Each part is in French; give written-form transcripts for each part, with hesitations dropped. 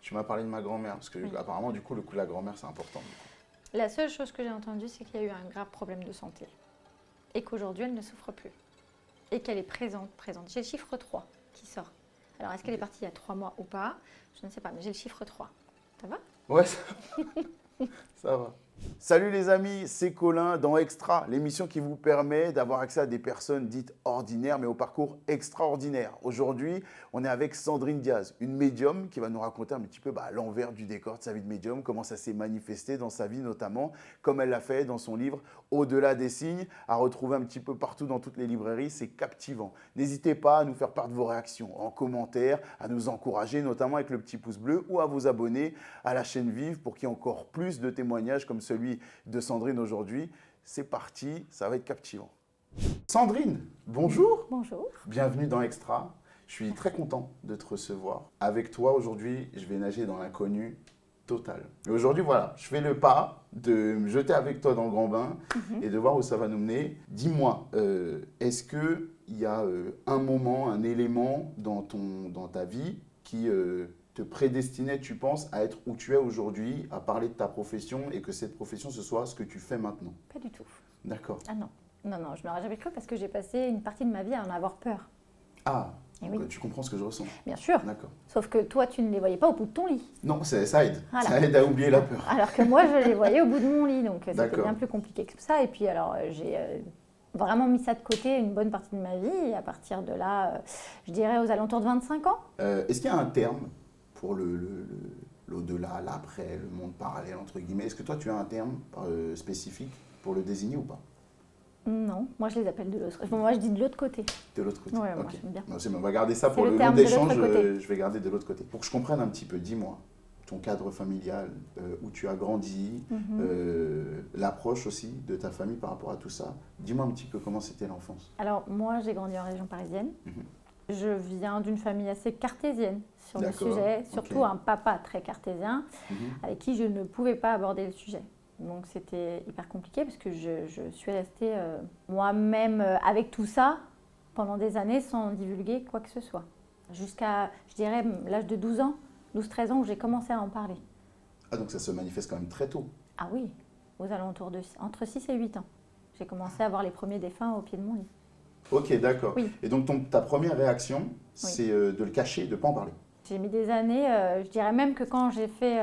Tu m'as parlé de ma grand-mère, parce que Oui. apparemment, du coup, le coup de la grand-mère, c'est important. Du coup. La seule chose que j'ai entendue, c'est qu'il y a eu un grave problème de santé. Et qu'aujourd'hui, elle ne souffre plus. Et qu'elle est présente. J'ai le chiffre 3 qui sort. Alors, est-ce qu'elle est partie il y a 3 mois ou pas? Je ne sais pas, mais j'ai le chiffre 3. Ça va? Ouais, ça va. Salut les amis, c'est Colin dans Extra, l'émission qui vous permet d'avoir accès à des personnes dites ordinaires mais au parcours extraordinaire. Aujourd'hui, on est avec Sandrine Diaz, une médium qui va nous raconter un petit peu l'envers du décor de sa vie de médium, comment ça s'est manifesté dans sa vie notamment, comme elle l'a fait dans son livre Au-delà des signes, à retrouver un petit peu partout dans toutes les librairies, c'est captivant. N'hésitez pas à nous faire part de vos réactions en commentaire, à nous encourager notamment avec le petit pouce bleu ou à vous abonner à la chaîne Vive pour qu'il y ait encore plus de témoignages comme celui de Sandrine aujourd'hui. C'est parti, ça va être captivant. Sandrine, bonjour. Bonjour. Bienvenue dans Extra. Je suis très content de te recevoir. Avec toi aujourd'hui, je vais nager dans l'inconnu total. Et aujourd'hui, voilà, je fais le pas de me jeter avec toi dans le grand bain et de voir où ça va nous mener. Dis-moi, est-ce qu'il y a un moment, un élément dans ta vie qui te prédestinait, tu penses, à être où tu es aujourd'hui, à parler de ta profession et que cette profession, ce soit ce que tu fais maintenant? Pas du tout. D'accord. Ah non. Non, je ne l'aurais jamais cru parce que j'ai passé une partie de ma vie à en avoir peur. Ah, Eh donc, oui. tu comprends ce que je ressens. Bien sûr. D'accord. Sauf que toi, tu ne les voyais pas au bout de ton lit. Non, ça aide. Voilà. Ça aide à oublier la peur. Alors que moi, je les voyais au bout de mon lit. Donc, c'était D'accord. bien plus compliqué que ça. Et puis, alors, j'ai vraiment mis ça de côté une bonne partie de ma vie. Et à partir de là, je dirais aux alentours de 25 ans. Est-ce qu'il y a un terme pour l'au-delà, l'après, le monde parallèle, entre guillemets? Est-ce que toi, tu as un terme spécifique pour le désigner ou pas? Non, moi, je les appelle de l'autre. Moi, je dis de l'autre côté. De l'autre côté. Ouais, moi, Ok. j'aime bien. Non, on va garder ça C'est pour le le nom terme de d'échange. l'autre côté. Je vais garder de l'autre côté. Pour que je comprenne un petit peu, dis-moi, ton cadre familial, où tu as grandi, l'approche aussi de ta famille par rapport à tout ça. Dis-moi un petit peu comment c'était l'enfance. Alors, moi, j'ai grandi en région parisienne. Je viens d'une famille assez cartésienne sur le D'accord, sujet, surtout ok. un papa très cartésien avec qui je ne pouvais pas aborder le sujet. Donc c'était hyper compliqué parce que je suis restée moi-même avec tout ça pendant des années sans divulguer quoi que ce soit. Jusqu'à, je dirais, l'âge de 12 ans, 12-13 ans où j'ai commencé à en parler. Ah, donc ça se manifeste quand même très tôt. Ah oui, aux alentours de entre 6 et 8 ans. J'ai commencé à avoir les premiers défunts au pied de mon lit. Ok, d'accord. Oui. Et donc ta première réaction, c'est de le cacher, de ne pas en parler. J'ai mis des années, je dirais même que quand j'ai fait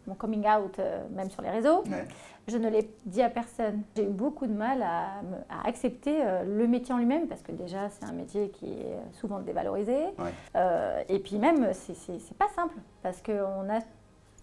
mon coming out, même sur les réseaux, Ouais. je ne l'ai dit à personne. J'ai eu beaucoup de mal à accepter le métier en lui-même, parce que déjà, c'est un métier qui est souvent dévalorisé. Ouais. Et puis même, c'est pas simple, parce qu'on a,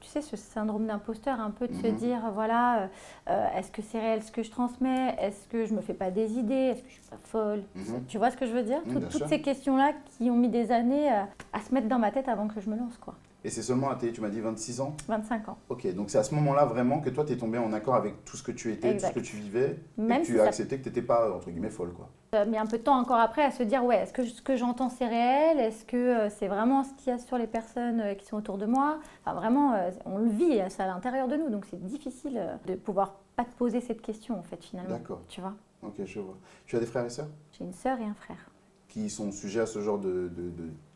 tu sais, ce syndrome d'imposteur, un peu de se dire, voilà, est-ce que c'est réel ce que je transmets? Est-ce que je me fais pas des idées? Est-ce que je suis pas folle? Tu vois ce que je veux dire? Bien Toutes sûr. ces questions-là qui ont mis des années à se mettre dans ma tête avant que je me lance, quoi. Et c'est seulement à tu m'as dit 26 ans? 25 ans. Ok, donc c'est à ce moment-là vraiment que toi, tu es tombé en accord avec tout ce que tu étais, Exact. tout ce que tu vivais, Même et que si tu as ça- accepté que tu n'étais pas, entre guillemets, folle, quoi. Ça a mis un peu de temps encore après à se dire, ouais, est-ce que ce que j'entends c'est réel? Est-ce que c'est vraiment ce qu'il y a sur les personnes qui sont autour de moi? Enfin vraiment, on le vit, ça à l'intérieur de nous, donc c'est difficile de pouvoir pas te poser cette question en fait finalement. D'accord. Tu vois? Ok, je vois. Tu as des frères et sœurs J'ai une sœur et un frère. qui sont sujets à ce genre de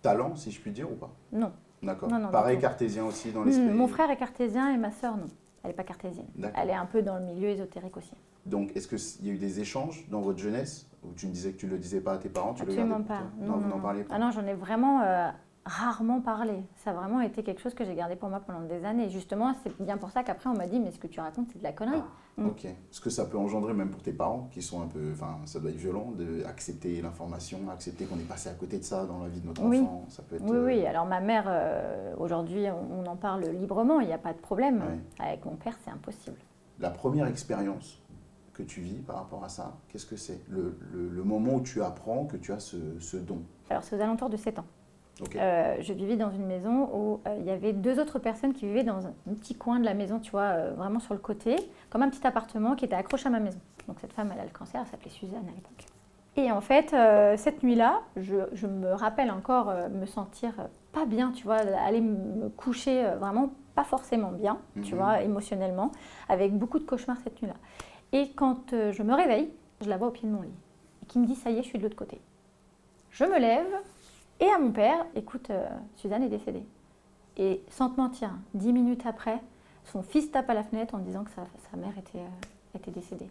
talent, si je puis dire, ou pas? Non. D'accord. Non, Pareil, du tout. cartésien aussi dans l'esprit. Mon frère est cartésien et ma sœur non. Elle n'est pas cartésienne. D'accord. Elle est un peu dans le milieu ésotérique aussi. Donc, est-ce qu'il y a eu des échanges dans votre jeunesse où tu me disais que tu ne le disais pas à tes parents, tu Absolument le gardais pas. pour toi? Non, vous n'en parliez pas. Ah non, j'en ai vraiment rarement parlé. Ça a vraiment été quelque chose que j'ai gardé pour moi pendant des années. Et justement, c'est bien pour ça qu'après on m'a dit, mais ce que tu racontes, c'est de la connerie. Ok. Ce que ça peut engendrer même pour tes parents, qui sont un peu, enfin, ça doit être violent d'accepter l'information, accepter qu'on est passé à côté de ça dans la vie de notre Oui. enfant. Ça peut être. Oui. Alors ma mère, aujourd'hui, on en parle librement, il n'y a pas de problème. Ouais. Avec mon père, c'est impossible. La première expérience que tu vis par rapport à ça, qu'est-ce que c'est le moment où tu apprends que tu as ce don? Alors c'est aux alentours de 7 ans. Ok. Je vivais dans une maison où il y avait 2 autres personnes qui vivaient dans un petit coin de la maison, tu vois, vraiment sur le côté, comme un petit appartement qui était accroché à ma maison. Donc cette femme, elle a le cancer, elle s'appelait Suzanne à l'époque. Et en fait, cette nuit-là, je me rappelle encore me sentir pas bien, tu vois, aller me coucher vraiment pas forcément bien, tu vois, émotionnellement, avec beaucoup de cauchemars cette nuit-là. Et quand je me réveille, je la vois au pied de mon lit, et qui me dit, ça y est, je suis de l'autre côté. Je me lève, et à mon père, écoute, Suzanne est décédée. Et sans te mentir, 10 minutes après, son fils tape à la fenêtre en disant que sa mère était décédée.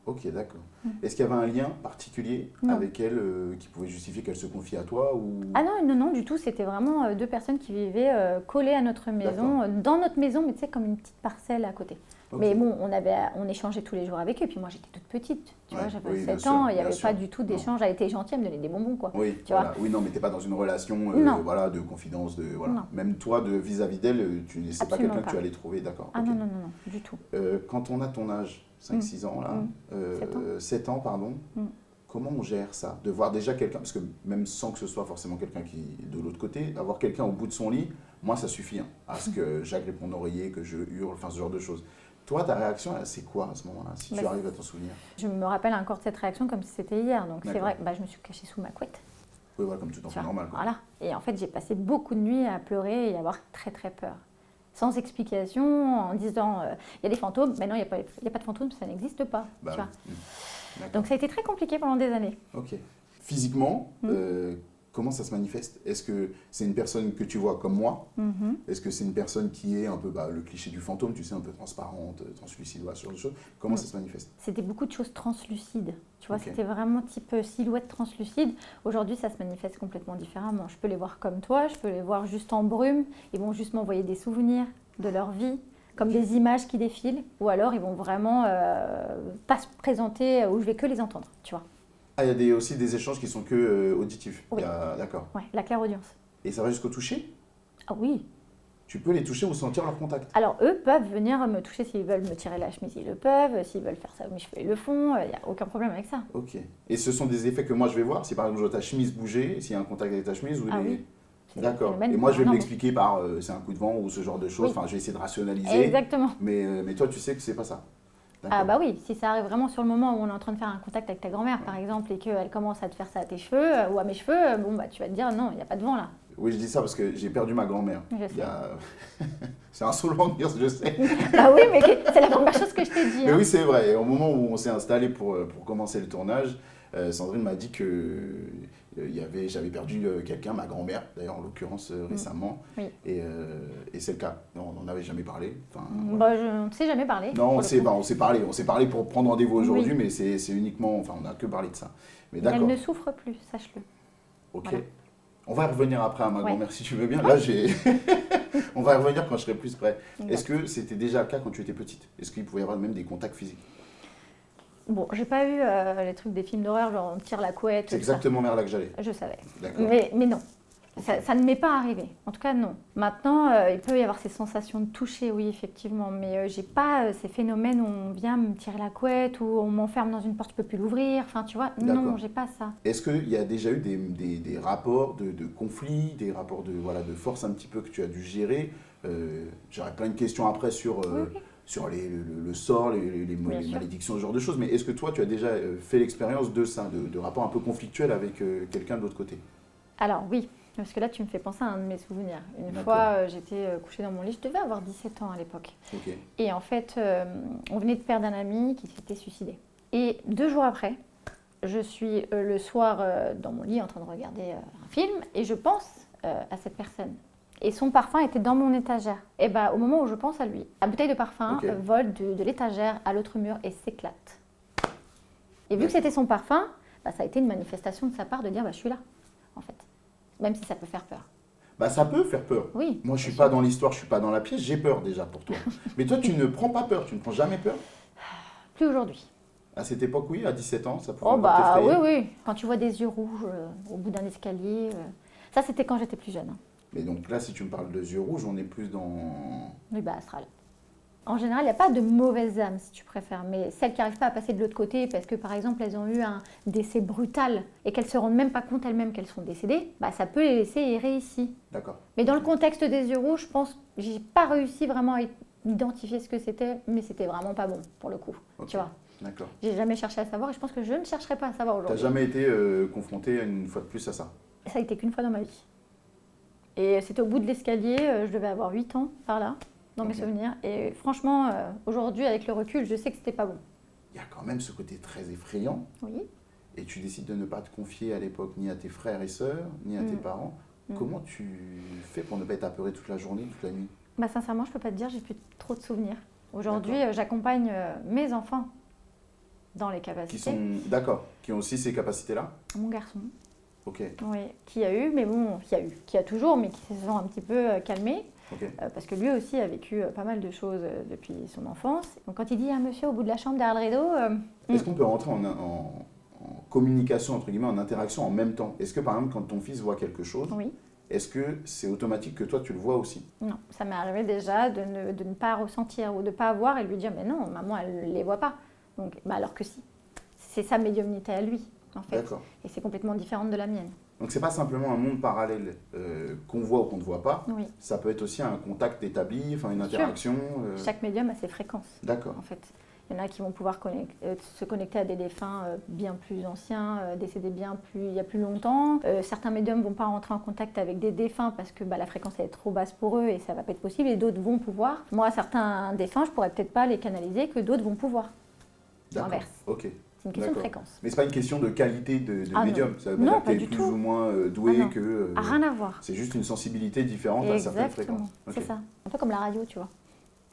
Ok, d'accord. Est-ce qu'il y avait un lien particulier Non. avec elle qui pouvait justifier qu'elle se confie à toi ou... Ah non, du tout. C'était vraiment deux personnes qui vivaient collées à notre maison, dans notre maison, mais tu sais, comme une petite parcelle à côté. Ok. Mais bon, on échangeait tous les jours avec eux. Puis moi, j'étais toute petite. Tu vois, j'avais oui, bien 7 ans. sûr, Il n'y avait bien sûr. pas du tout d'échange. Elle était gentille, elle me donnait des bonbons, quoi. Oui, Tu voilà. vois. Oui, non, mais tu n'es pas dans une relation Non. voilà, de confidence. Voilà. Non. Même toi, vis-à-vis d'elle, c'est pas Absolument quelqu'un que tu pas. allais trouver, d'accord. Ah ok. non, du tout. Quand on a ton âge, 5-6 ans, là, 7 ans. 7 ans, pardon, comment on gère ça? De voir déjà quelqu'un, parce que même sans que ce soit forcément quelqu'un qui est de l'autre côté, avoir quelqu'un au bout de son lit, moi, ça suffit. Hein, à ce que j'agrippe mon oreiller, que je hurle, enfin ce genre de choses. Toi, ta réaction, c'est quoi à ce moment-là, si tu arrives à t'en souvenir? Je me rappelle encore de cette réaction comme si c'était hier. Donc c'est D'accord. vrai que je me suis cachée sous ma couette. Oui, voilà, comme tout enfant normal. Quoi. Voilà. Et en fait, j'ai passé beaucoup de nuits à pleurer et à avoir très très peur. Sans explication, en disant il y a des fantômes. Mais non, il n'y a pas de fantômes, ça n'existe pas. Bah, tu vois. D'accord. Donc ça a été très compliqué pendant des années. Ok. Physiquement, comment ça se manifeste? Est-ce que c'est une personne que tu vois comme moi? Est-ce que c'est une personne qui est un peu le cliché du fantôme, tu sais, un peu transparente, translucide, ce genre de choses? Comment ça se manifeste? C'était beaucoup de choses translucides. Tu vois, Ok. c'était vraiment type silhouette translucide. Aujourd'hui, ça se manifeste complètement différemment. Je peux les voir comme toi, je peux les voir juste en brume. Ils vont juste m'envoyer des souvenirs de leur vie, comme des images qui défilent. Ou alors, ils vont vraiment pas se présenter où je vais que les entendre, tu vois. Ah, il y a aussi des échanges qui sont que auditifs. Oui. D'accord. Ouais, la clairaudience. Et ça va jusqu'au toucher? Ah oui. Tu peux les toucher ou sentir leur contact? Alors, eux peuvent venir me toucher s'ils veulent me tirer la chemise, ils le peuvent. S'ils veulent faire ça mes cheveux, ils le font. Il n'y a aucun problème avec ça. Ok. Et ce sont des effets que moi je vais voir? Si par exemple je vois ta chemise bouger, s'il y a un contact avec ta chemise ou Ah oui. D'accord. phénomène Et moi je vais me normaux. l'expliquer par c'est un coup de vent ou ce genre de choses. Oui. Enfin, je vais essayer de rationaliser. Exactement. Mais toi tu sais que c'est pas ça. D'accord. Ah bah oui, si ça arrive vraiment sur le moment où on est en train de faire un contact avec ta grand-mère par exemple et qu'elle commence à te faire ça à tes cheveux ou à mes cheveux, bon bah tu vas te dire non, il n'y a pas de vent là. Oui, je dis ça parce que j'ai perdu ma grand-mère. Je sais. C'est insolent de dire ce que je sais. Ah oui, mais c'est la première chose que je t'ai dit. Mais hein. oui, c'est vrai. Et au moment où on s'est installé pour commencer le tournage, Sandrine m'a dit que j'avais perdu quelqu'un, ma grand-mère, d'ailleurs en l'occurrence récemment. Oui. Et c'est le cas. Non, on n'en avait jamais parlé. Enfin, Bah, on ne s'est jamais parlé. non, pour le coup. on s'est parlé pour prendre rendez-vous aujourd'hui, Oui. mais c'est uniquement, enfin, on n'a que parlé de ça. Mais Elle d'accord. ne souffre plus, sache-le. Ok. Voilà. On va y revenir après à ma Ouais. grand-mère si tu veux bien. Là, on va y revenir quand je serai plus près. Est-ce que c'était déjà le cas quand tu étais petite? Est-ce qu'il pouvait y avoir même des contacts physiques? Bon, j'ai pas eu les trucs des films d'horreur, genre on tire la couette. C'est tout ça. exactement vers là que j'allais. Je savais. D'accord. Mais non, ça ne m'est pas arrivé. En tout cas, non. Maintenant, il peut y avoir ces sensations de toucher, oui, effectivement. Mais j'ai pas ces phénomènes où on vient me tirer la couette, où on m'enferme dans une porte, je peux plus l'ouvrir. Enfin, tu vois, non, D'accord. j'ai pas ça. Est-ce qu'il y a déjà eu des rapports de conflits, des rapports de force un petit peu que tu as dû gérer? J'aurais plein de questions après sur, Oui. sur le sort, les Bien sûr. malédictions, ce genre de choses. Mais est-ce que toi, tu as déjà fait l'expérience de ça, de rapports un peu conflictuels avec quelqu'un de l'autre côté? Alors oui, parce que là, tu me fais penser à un de mes souvenirs. Une D'accord. fois, j'étais couchée dans mon lit, je devais avoir 17 ans à l'époque. Ok. Et en fait, on venait de perdre un ami qui s'était suicidé. Et 2 jours après, je suis le soir dans mon lit en train de regarder un film et je pense à cette personne. Et son parfum était dans mon étagère. Et bah, au moment où je pense à lui, la bouteille de parfum Ok. vole de l'étagère à l'autre mur et s'éclate. Et vu que c'était son parfum, bah, ça a été une manifestation de sa part de dire bah, je suis là, en fait. Même si ça peut faire peur. Bah, ça peut faire peur. Oui. Moi, je suis bien pas sûr. dans l'histoire, je suis pas dans la pièce, j'ai peur déjà pour toi. Mais toi, tu ne prends pas peur, tu ne prends jamais peur? Plus aujourd'hui. À cette époque, oui, à 17 ans, ça pouvait Oh encore bah oui, t'effrayer. oui. Quand tu vois des yeux rouges au bout d'un escalier. Ça, c'était quand j'étais plus jeune. Hein. Mais donc là, si tu me parles de yeux rouges, on est plus dans... Oui, bah astral. En général, il n'y a pas de mauvaises âmes, si tu préfères, mais celles qui n'arrivent pas à passer de l'autre côté parce que, par exemple, elles ont eu un décès brutal et qu'elles ne se rendent même pas compte elles-mêmes qu'elles sont décédées, bah, ça peut les laisser errer ici. D'accord. Mais dans le contexte des yeux rouges, je pense que j'ai pas réussi vraiment à identifier ce que c'était, mais c'était vraiment pas bon, pour le coup. Ok. Tu vois, D'accord. j'ai jamais cherché à savoir et je pense que je ne chercherai pas à savoir T'as aujourd'hui. jamais été confronté une fois de plus à ça? Ça a été qu'une fois dans ma vie. Et c'était au bout de l'escalier, je devais avoir 8 ans par là, dans mes Ok. souvenirs. Et franchement, aujourd'hui, avec le recul, je sais que c'était pas bon. Il y a quand même ce côté très effrayant. Oui. Et tu décides de ne pas te confier à l'époque ni à tes frères et sœurs, ni à tes parents. Comment tu fais pour ne pas être apeuré toute la journée, toute la nuit? Bah, sincèrement, je peux pas te dire, j'ai plus trop de souvenirs. Aujourd'hui, j'accompagne mes enfants dans les capacités. D'accord, qui ont aussi ces capacités-là? Mon garçon, Ok, oui, qui a eu, mais bon, qui a toujours, mais qui se sent un petit peu calmé. ok. Parce que lui aussi a vécu pas mal de choses depuis son enfance. Donc quand il dit « Ah, monsieur, au bout de la chambre, derrière le rideau Est-ce qu'on peut rentrer en communication, entre guillemets, en interaction en même temps? Est-ce que, par exemple, quand ton fils voit quelque chose, Oui. est-ce que c'est automatique que toi, tu le vois aussi? Non, ça m'est arrivé déjà de ne pas ressentir ou de ne pas voir et lui dire « Mais non, maman, elle ne les voit pas. » Donc, alors que si. C'est sa médiumnité à lui, en fait. D'accord. Et c'est complètement différente de la mienne. Donc, c'est pas simplement un monde parallèle qu'on voit ou qu'on ne voit pas. Oui. Ça peut être aussi un contact établi, enfin une interaction. Chaque médium a ses fréquences, D'accord. en fait. Il y en a qui vont pouvoir se connecter à des défunts bien plus anciens, décédés il y a plus longtemps. Certains médiums ne vont pas rentrer en contact avec des défunts parce que la fréquence est trop basse pour eux et ça ne va pas être possible. Et d'autres vont pouvoir. Moi, certains défunts, je ne pourrais peut-être pas les canaliser, que d'autres vont pouvoir. D'accord. L'inverse. Ok. C'est une question de fréquence. Mais ce n'est pas une question de qualité de médium. Ça veut pas Non, dire que pas tu du es plus tout. ou moins doué que. Rien à voir. C'est juste une sensibilité différente à certaines Exactement. fréquences. Ok. C'est ça. Un peu comme la radio, tu vois.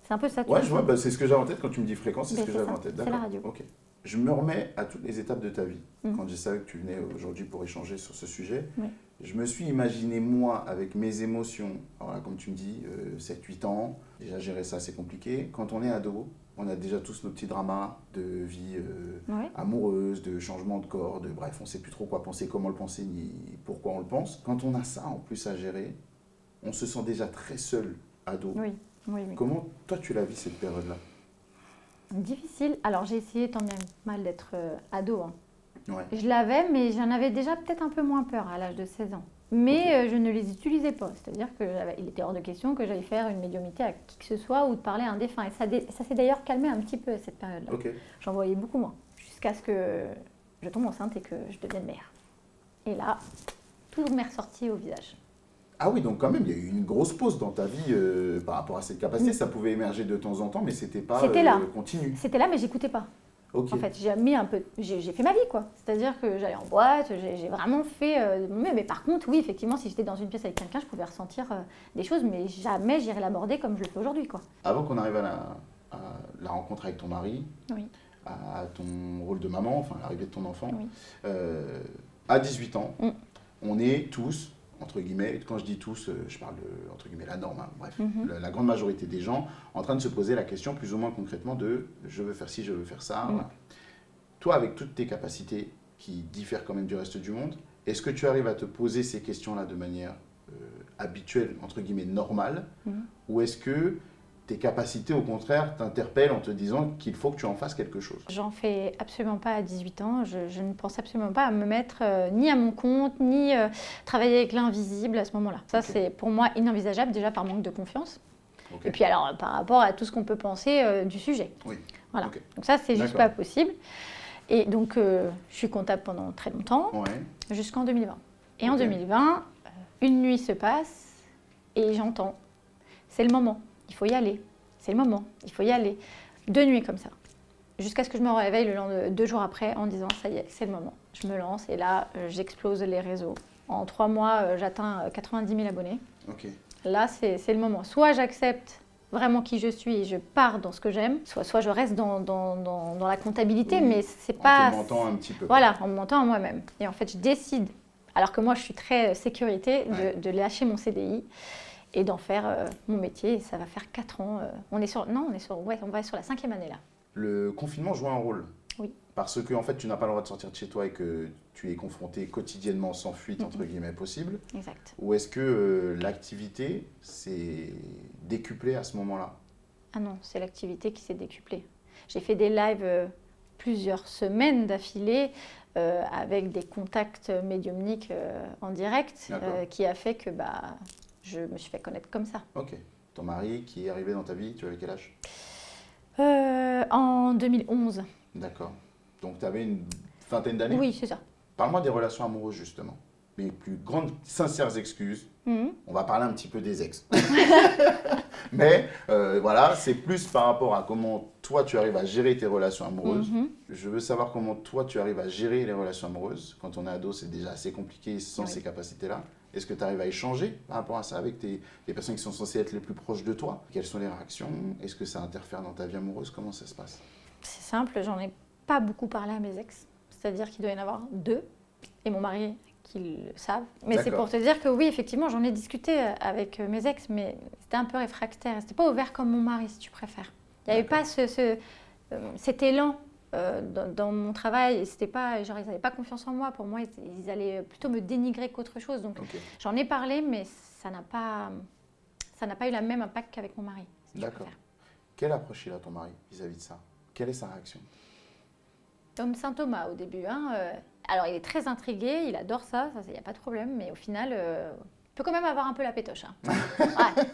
C'est un peu ça. Ouais, je vois, c'est ce que j'avais en tête quand tu me dis fréquence, c'est ce Mais que c'est j'avais ça, en tête. c'est D'accord. la radio. Ok. Je me remets à toutes les étapes de ta vie. Mm. Quand je savais que tu venais aujourd'hui pour échanger sur ce sujet, Oui. je me suis imaginé, moi, avec mes émotions, alors là, comme tu me dis, 7-8 ans, déjà gérer ça, c'est compliqué. Quand on est ado, on a déjà tous nos petits dramas de vie Oui. amoureuse, de changement de corps, bref, on ne sait plus trop quoi penser, comment le penser, ni pourquoi on le pense. Quand on a ça en plus à gérer, on se sent déjà très seul, ado. Oui. Oui. Comment, toi, tu l'as vu cette période-là? Difficile. Alors, j'ai essayé tant bien que mal d'être ado. Hein. Ouais. Je l'avais, mais j'en avais déjà peut-être un peu moins peur à l'âge de 16 ans. Mais je ne les utilisais pas. C'est-à-dire qu'il était hors de question que j'aille faire une médiumnité à qui que ce soit ou de parler à un défunt. Et ça s'est d'ailleurs calmé un petit peu cette période-là. Ok. J'en voyais beaucoup moins. Jusqu'à ce que je tombe enceinte et que je devienne mère. Et là, tout m'est ressorti au visage. Ah oui, donc quand même, il y a eu une grosse pause dans ta vie par rapport à cette capacité. Ça pouvait émerger de temps en temps, mais c'était pas là. continu. C'était là, mais j'écoutais pas. Ok. En fait, j'ai fait ma vie, quoi. C'est-à-dire que j'allais en boîte, j'ai vraiment fait mais par contre, oui, effectivement, si j'étais dans une pièce avec quelqu'un, je pouvais ressentir des choses, mais jamais j'irais l'aborder comme je le fais aujourd'hui, quoi. Avant qu'on arrive à la rencontre avec ton mari, Oui. à ton rôle de maman, enfin l'arrivée de ton enfant, Oui. à 18 ans, Mm. on est tous, entre guillemets, quand je dis tous, je parle de, entre guillemets, la norme, hein, bref, Mhm. la grande majorité des gens, en train de se poser la question plus ou moins concrètement de je veux faire ci, je veux faire ça. Mm. Voilà. Toi, avec toutes tes capacités qui diffèrent quand même du reste du monde, est-ce que tu arrives à te poser ces questions-là de manière habituelle, entre guillemets, normale, ou est-ce que tes capacités, au contraire, t'interpellent en te disant qu'il faut que tu en fasses quelque chose? J'en fais absolument pas à 18 ans. Je ne pense absolument pas à me mettre ni à mon compte, ni travailler avec l'invisible à ce moment-là. Ça, c'est pour moi inenvisageable, déjà par manque de confiance. Okay. Et puis alors, par rapport à tout ce qu'on peut penser du sujet. Oui. Voilà. Okay. Donc ça, c'est juste pas possible. Et donc, je suis comptable pendant très longtemps, jusqu'en 2020. Et en 2020, une nuit se passe et j'entends. C'est le moment. Il faut y aller. C'est le moment. Il faut y aller. 2 nuits comme ça. Jusqu'à ce que je me réveille 2 jours après en disant ça y est, c'est le moment. Je me lance et là, j'explose les réseaux. En 3 mois, j'atteins 90 000 abonnés. Okay. Là, c'est le moment. Soit j'accepte vraiment qui je suis et je pars dans ce que j'aime, soit je reste dans la comptabilité, mais c'est pas... En te mentant un petit peu. Voilà, en me mentant à moi-même. Et en fait, je décide, alors que moi, je suis très sécurité, de lâcher mon CDI et d'en faire mon métier. Et ça va faire 4 ans. On va sur la 5e année là. Le confinement joue un rôle. Oui. Parce que en fait, tu n'as pas le droit de sortir de chez toi et que tu es confronté quotidiennement sans fuite, entre guillemets, possible. Exact. Ou est-ce que l'activité s'est décuplée à ce moment-là? Ah non, c'est l'activité qui s'est décuplée. J'ai fait des lives plusieurs semaines d'affilée avec des contacts médiumniques en direct qui a fait que je me suis fait connaître comme ça. Ok. Ton mari qui est arrivé dans ta vie, tu avais quel âge? En 2011. D'accord. Donc tu avais une vingtaine d'années? Oui, c'est ça. Parle-moi des relations amoureuses justement. Mes plus grandes, sincères excuses. On va parler un petit peu des ex. Mais voilà, c'est plus par rapport à comment toi tu arrives à gérer tes relations amoureuses. Je veux savoir comment toi tu arrives à gérer les relations amoureuses. Quand on est ado, c'est déjà assez compliqué sans ces capacités-là. Est-ce que tu arrives à échanger par rapport à ça avec les personnes qui sont censées être les plus proches de toi? Quelles sont les réactions? Est-ce que ça interfère dans ta vie amoureuse? Comment ça se passe? C'est simple, j'en ai pas beaucoup parlé à mes ex. C'est-à-dire qu'il doit y en avoir 2, et mon mari qui le savent. Mais c'est pour te dire que oui, effectivement, j'en ai discuté avec mes ex, mais c'était un peu réfractaire. C'était pas ouvert comme mon mari, si tu préfères. Il n'y avait pas cet élan dans mon travail. Et c'était pas, genre, ils n'avaient pas confiance en moi. Pour moi, ils allaient plutôt me dénigrer qu'autre chose. Donc, j'en ai parlé, mais ça n'a pas eu le même impact qu'avec mon mari. Si D'accord. Quelle approche il a ton mari vis-à-vis de ça? Quelle est sa réaction? Comme Saint Thomas au début. Alors, il est très intrigué, il adore ça, il n'y a pas de problème, mais au final, il peut quand même avoir un peu la pétoche. Ouais,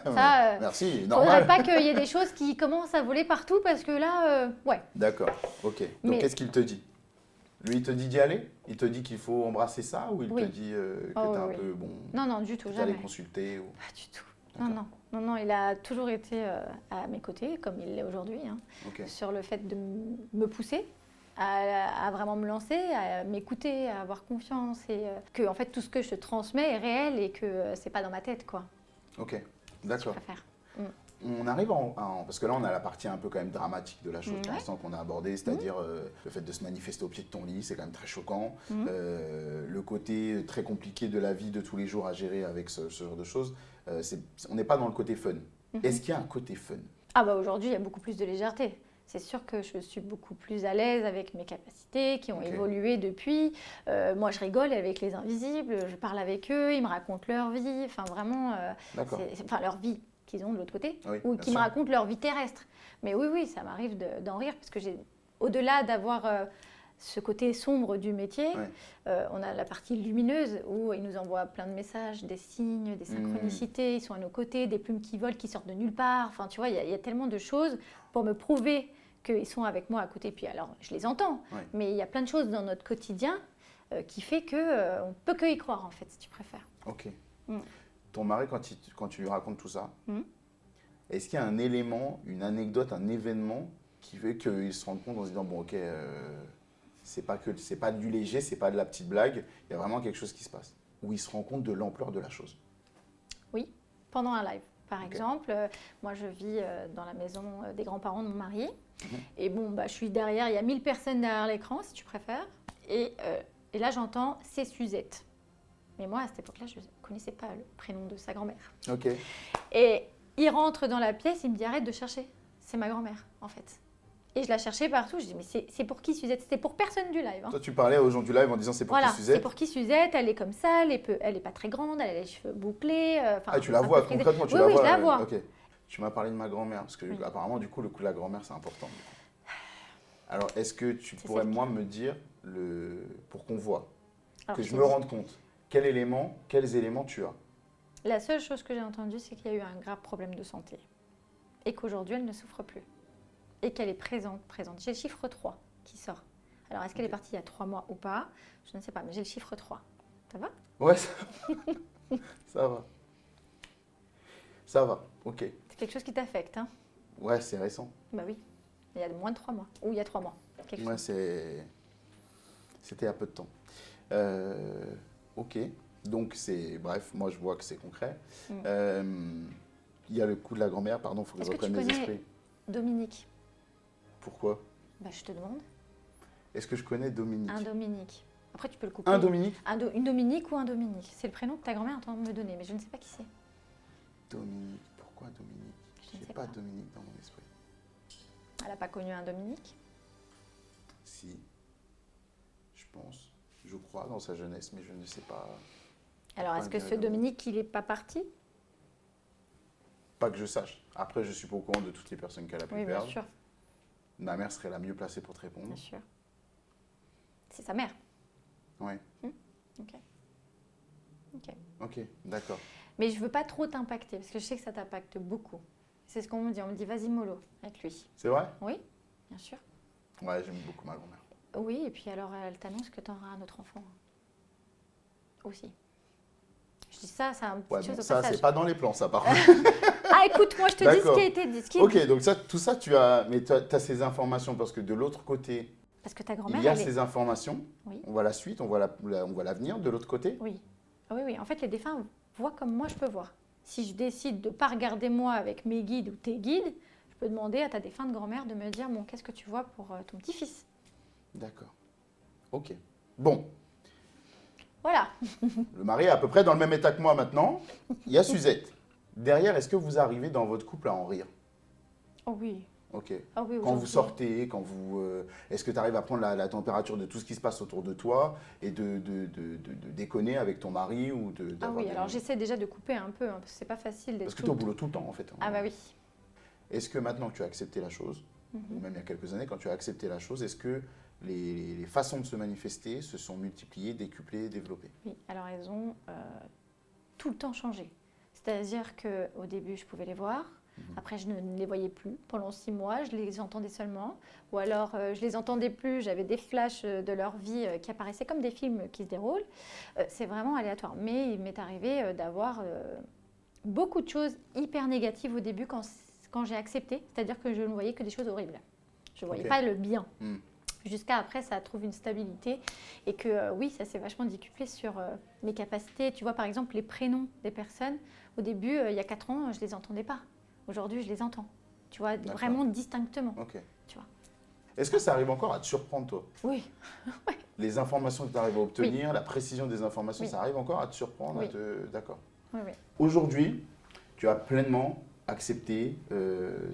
ça, merci, normal. Il ne faudrait pas qu'il y ait des choses qui commencent à voler partout, parce que là, ouais. D'accord, ok. Donc, qu'est-ce qu'il te dit? Lui, il te dit d'y aller? Il te dit qu'il faut embrasser ça? Ou il te dit que t'es un peu bon? Non, du tout, jamais. D'aller consulter ou... Pas du tout. Non, il a toujours été à mes côtés, comme il l'est aujourd'hui, sur le fait de me pousser. À vraiment me lancer, à m'écouter, à avoir confiance et que en fait tout ce que je te transmets est réel et que c'est pas dans ma tête quoi. Ok, d'accord. On arrive parce que là on a la partie un peu quand même dramatique de la chose pour l'instant qu'on a abordée, c'est-à-dire le fait de se manifester au pied de ton lit, c'est quand même très choquant. Le côté très compliqué de la vie de tous les jours à gérer avec ce genre de choses, on n'est pas dans le côté fun. Est-ce qu'il y a un côté fun? Ah bah aujourd'hui il y a beaucoup plus de légèreté. C'est sûr que je suis beaucoup plus à l'aise avec mes capacités qui ont évolué depuis. Moi, je rigole avec les invisibles, je parle avec eux, ils me racontent leur vie, enfin vraiment, leur vie qu'ils ont de l'autre côté, ou qui me racontent leur vie terrestre. Mais oui, ça m'arrive d'en rire parce que au-delà d'avoir ce côté sombre du métier, on a la partie lumineuse où ils nous envoient plein de messages, des signes, des synchronicités, ils sont à nos côtés, des plumes qui volent, qui sortent de nulle part. Enfin, tu vois, il y a tellement de choses pour me prouver qu'ils sont avec moi à côté. Puis alors, je les entends, mais il y a plein de choses dans notre quotidien qui fait qu'on ne peut que y croire, en fait, si tu préfères. Ok. Ton mari, quand tu lui racontes tout ça, est-ce qu'il y a un élément, une anecdote, un événement qui fait qu'il se rend compte en se disant, bon, ok, c'est pas du léger, c'est pas de la petite blague, il y a vraiment quelque chose qui se passe, où il se rend compte de l'ampleur de la chose? Oui, pendant un live. Par exemple, moi je vis dans la maison des grands-parents de mon mari. Et bon, je suis derrière, il y a 1000 personnes derrière l'écran, si tu préfères. Et là, j'entends « c'est Suzette ». Mais moi, à cette époque-là, je ne connaissais pas le prénom de sa grand-mère. Ok. Et il rentre dans la pièce, il me dit « arrête de chercher, c'est ma grand-mère, en fait ». Et je la cherchais partout, je dis « mais c'est pour qui Suzette ?» C'était pour personne du live. Toi, tu parlais aux gens du live en disant « c'est pour qui Suzette ?» c'est pour qui Suzette, elle est comme ça, elle est pas très grande, elle a les cheveux bouclés. Tu la vois concrètement, tu la vois? Oui, je la vois. Ok. Tu m'as parlé de ma grand-mère, parce que apparemment, du coup, le coup de la grand-mère, c'est important. Alors, est-ce que tu pourrais, moi, me dire, pour qu'on voit, que je me rende compte, quels éléments tu as? La seule chose que j'ai entendue, c'est qu'il y a eu un grave problème de santé. Et qu'aujourd'hui, elle ne souffre plus. Et qu'elle est présente. J'ai le chiffre 3 qui sort. Alors, est-ce qu'elle est partie il y a 3 mois ou pas? Je ne sais pas, mais j'ai le chiffre 3. Ça va? Ouais, ça va. Ça va, ok. C'est quelque chose qui t'affecte, hein? Ouais, c'est récent. Bah oui, il y a moins de 3 mois. Ou il y a 3 mois. Ouais, c'était il y a peu de temps. Ok, donc bref, moi je vois que c'est concret. Il y a le coup de la grand-mère, pardon, il faut que je reprenne mes esprits. Dominique. Pourquoi? Je te demande. Est-ce que je connais Dominique? Un Dominique. Après, tu peux le couper. Un Dominique? Une Dominique ou un Dominique. C'est le prénom que ta grand-mère entend me donner, mais je ne sais pas qui c'est. Dominique. Pourquoi Dominique? Je n'ai pas Dominique dans mon esprit. Elle n'a pas connu un Dominique? Si. Je pense. Je crois dans sa jeunesse, mais je ne sais pas. Alors, est-ce que ce Dominique, il n'est pas parti? Pas que je sache. Après, je suis pas au courant de toutes les personnes qu'elle a pu perdre. Oui, bien sûr. Ma mère serait la mieux placée pour te répondre. Bien sûr. C'est sa mère? Oui. Ok, d'accord. Mais je ne veux pas trop t'impacter, parce que je sais que ça t'impacte beaucoup. C'est ce qu'on me dit. On me dit, vas-y mollo avec lui. C'est vrai? Oui, bien sûr. Ouais, j'aime beaucoup ma grand-mère. Oui, et puis alors, elle t'annonce que tu auras un autre enfant. Aussi. Je dis ça, c'est un petit chose au ça, passage. c'est pas dans les plans, ça, par contre. Ah, écoute, moi, je te dis ce qui a été dit. Ok, donc tout ça, tu as ces informations, parce que de l'autre côté, parce que ta grand-mère, il y a ces informations. Oui. On voit la suite, on voit l'avenir de l'autre côté. Oui. Ah oui, oui. En fait, les défunts voient comme moi je peux voir. Si je décide de ne pas regarder moi avec mes guides ou tes guides, je peux demander à ta défunte grand-mère de me dire, bon, qu'est-ce que tu vois pour ton petit-fils? D'accord. Ok. Bon, Voilà. le mari est à peu près dans le même état que moi maintenant. Il y a Suzette. Derrière, est-ce que vous arrivez dans votre couple à en rire? Oh oui. Ok. Ah oui, Quand vous aujourd'hui. sortez, est-ce que tu arrives à prendre la température de tout ce qui se passe autour de toi et de déconner avec ton mari ou Ah d'avoir oui, des... alors j'essaie déjà de couper un peu, hein, parce que c'est pas facile d'être Parce que tout tu es au le temps. boulot tout le temps en fait. Ah bah oui. Est-ce que maintenant que tu as accepté la chose, ou même il y a quelques années, quand tu as accepté la chose, est-ce que les façons de se manifester se sont multipliées, décuplées, développées? Oui, alors elles ont tout le temps changé. C'est-à-dire qu'au début, je pouvais les voir. Après, je ne les voyais plus. Pendant 6 mois, je les entendais seulement. Ou alors, je les entendais plus. J'avais des flashs de leur vie qui apparaissaient comme des films qui se déroulent. C'est vraiment aléatoire. Mais il m'est arrivé d'avoir beaucoup de choses hyper négatives au début quand j'ai accepté. C'est-à-dire que je ne voyais que des choses horribles. Je ne voyais Ok. pas le bien. Hmm. Jusqu'à après, ça trouve une stabilité et que oui, ça s'est vachement décuplé sur mes capacités. Tu vois, par exemple, les prénoms des personnes, au début, il y a 4 ans, je ne les entendais pas. Aujourd'hui, je les entends. Tu vois, D'accord. vraiment distinctement. Ok. Tu vois. Est-ce que ça arrive encore à te surprendre, toi? Oui, Les informations que tu arrives à obtenir, la précision des informations, Oui. ça arrive encore à te surprendre, Oui. D'accord. oui, oui. Aujourd'hui, tu as pleinement accepté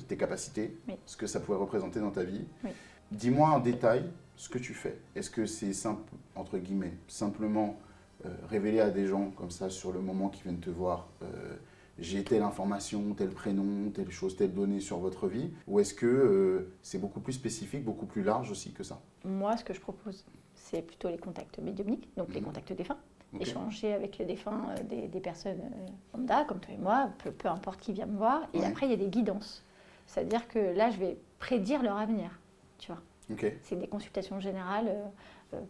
tes capacités, Oui. ce que ça pouvait représenter dans ta vie. Oui. Dis-moi en détail ce que tu fais. Est-ce que c'est simple, entre guillemets, simplement révéler à des gens comme ça sur le moment qui viennent te voir, j'ai telle information, tel prénom, telle chose, telle donnée sur votre vie, ou est-ce que c'est beaucoup plus spécifique, beaucoup plus large aussi que ça? Moi, ce que je propose, c'est plutôt les contacts médiumniques, donc les contacts défunts. Ok. Échanger avec les défunts des personnes lambda, comme toi et moi, peu importe qui vient me voir. Et Ouais. après, il y a des guidances. C'est-à-dire que là, je vais prédire leur avenir. Tu vois. Ok, C'est des consultations générales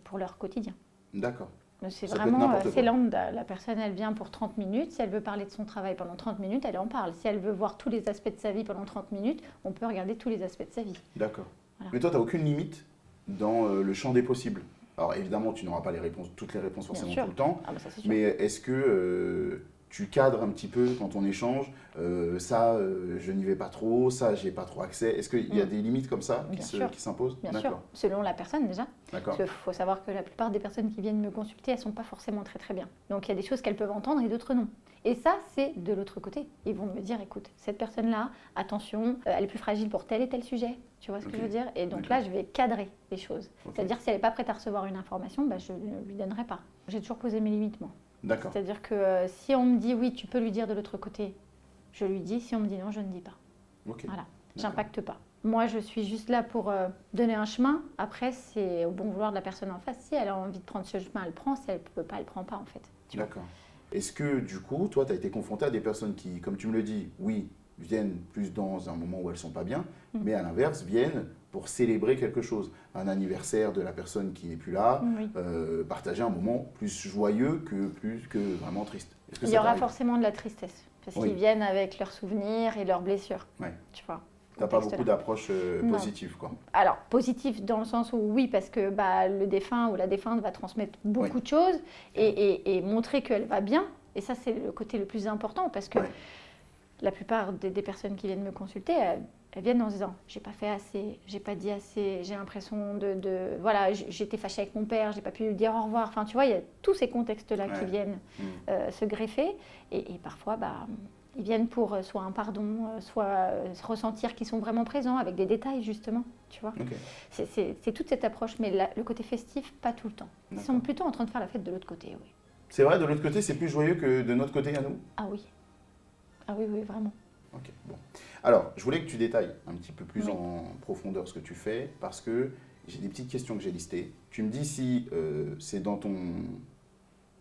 pour leur quotidien. d'accord. Mais c'est Ça peut être vraiment, n'importe c'est quoi. lambda. La personne, elle vient pour 30 minutes. Si elle veut parler de son travail pendant 30 minutes, elle en parle. Si elle veut voir tous les aspects de sa vie pendant 30 minutes, on peut regarder tous les aspects de sa vie. D'accord. Voilà. Mais toi, tu n'as aucune limite dans le champ des possibles. Alors évidemment, tu n'auras pas toutes les réponses Bien forcément sûr. tout le temps, Ah bah ça, c'est sûr. mais est-ce que tu cadres un petit peu quand on échange ça, je n'y vais pas trop, ça, j'ai pas trop accès. Est-ce qu'il y a des limites comme ça Bien sûr. qui s'imposent? Bien sûr, D'accord. selon la personne déjà. D'accord. Parce qu'il faut savoir que la plupart des personnes qui viennent me consulter, elles ne sont pas forcément très très bien. Donc il y a des choses qu'elles peuvent entendre et d'autres non. Et ça, c'est de l'autre côté. Ils vont me dire, écoute, cette personne-là, attention, elle est plus fragile pour tel et tel sujet. Tu vois ce que Ok. je veux dire? Et donc D'accord. là, je vais cadrer les choses. Ok. C'est-à-dire si elle n'est pas prête à recevoir une information, bah, je ne lui donnerai pas. J'ai toujours posé mes limites, moi. D'accord. C'est-à-dire que si on me dit oui, tu peux lui dire de l'autre côté, je lui dis. Si on me dit non, je ne dis pas. Ok. Voilà, D'accord. j'impacte pas. Moi, je suis juste là pour donner un chemin. Après, c'est au bon vouloir de la personne en face. Si elle a envie de prendre ce chemin, elle prend. Si elle ne peut pas, elle ne prend pas, en fait. Tu vois. D'accord. Est-ce que du coup, toi, tu as été confronté à des personnes qui, comme tu me le dis, oui, viennent plus dans un moment où elles sont pas bien, mais à l'inverse, viennent pour célébrer quelque chose. Un anniversaire de la personne qui n'est plus là, Oui. partager un moment plus joyeux plus que vraiment triste. Est-ce que Il y ça aura t'arrive? forcément de la tristesse. Parce Oui. qu'ils viennent avec leurs souvenirs et leurs blessures. Ouais. Tu vois. T'as pas contexte-là. beaucoup d'approches Non. positives, quoi. Alors, positif dans le sens où oui, parce que bah, le défunt ou la défunte va transmettre beaucoup Oui. de choses et montrer qu'elle va bien. Et ça, c'est le côté le plus important parce que Ouais. la plupart des personnes qui viennent me consulter, elles viennent en se disant j'ai pas fait assez, j'ai pas dit assez, j'ai l'impression voilà, j'étais fâchée avec mon père, j'ai pas pu lui dire au revoir. Enfin, tu vois, il y a tous ces contextes-là qui Ouais. viennent se greffer et parfois, bah, ils viennent pour soit un pardon, soit ressentir qu'ils sont vraiment présents avec des détails justement, tu vois. Ok. C'est toute cette approche, mais le côté festif, pas tout le temps. Ils D'accord. sont plutôt en train de faire la fête de l'autre côté, oui. C'est vrai, de l'autre côté, c'est plus joyeux que de notre côté à nous? Ah oui. Ah oui, oui, vraiment. Ok, bon. Alors, je voulais que tu détailles un petit peu plus Oui. en profondeur ce que tu fais, parce que j'ai des petites questions que j'ai listées. Tu me dis si c'est dans ton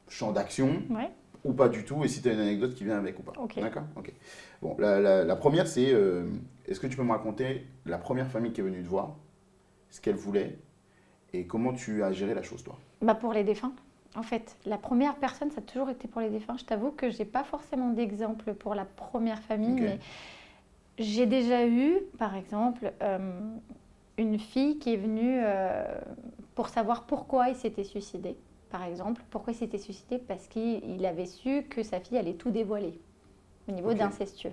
champ d'action Ouais. ou pas du tout, et si tu as une anecdote qui vient avec ou pas. Ok. D'accord? Ok. Bon, la première, c'est est-ce que tu peux me raconter la première famille qui est venue te voir, ce qu'elle voulait, et comment tu as géré la chose, toi? Bah pour les défunts. En fait, la première personne, ça a toujours été pour les défunts. Je t'avoue que j'ai pas forcément d'exemple pour la première famille, Ok. mais j'ai déjà eu, par exemple, une fille qui est venue pour savoir pourquoi il s'était suicidé. par exemple. Pourquoi il s'était suicidé? Parce qu'il avait su que sa fille allait tout dévoiler au niveau d'incestueux,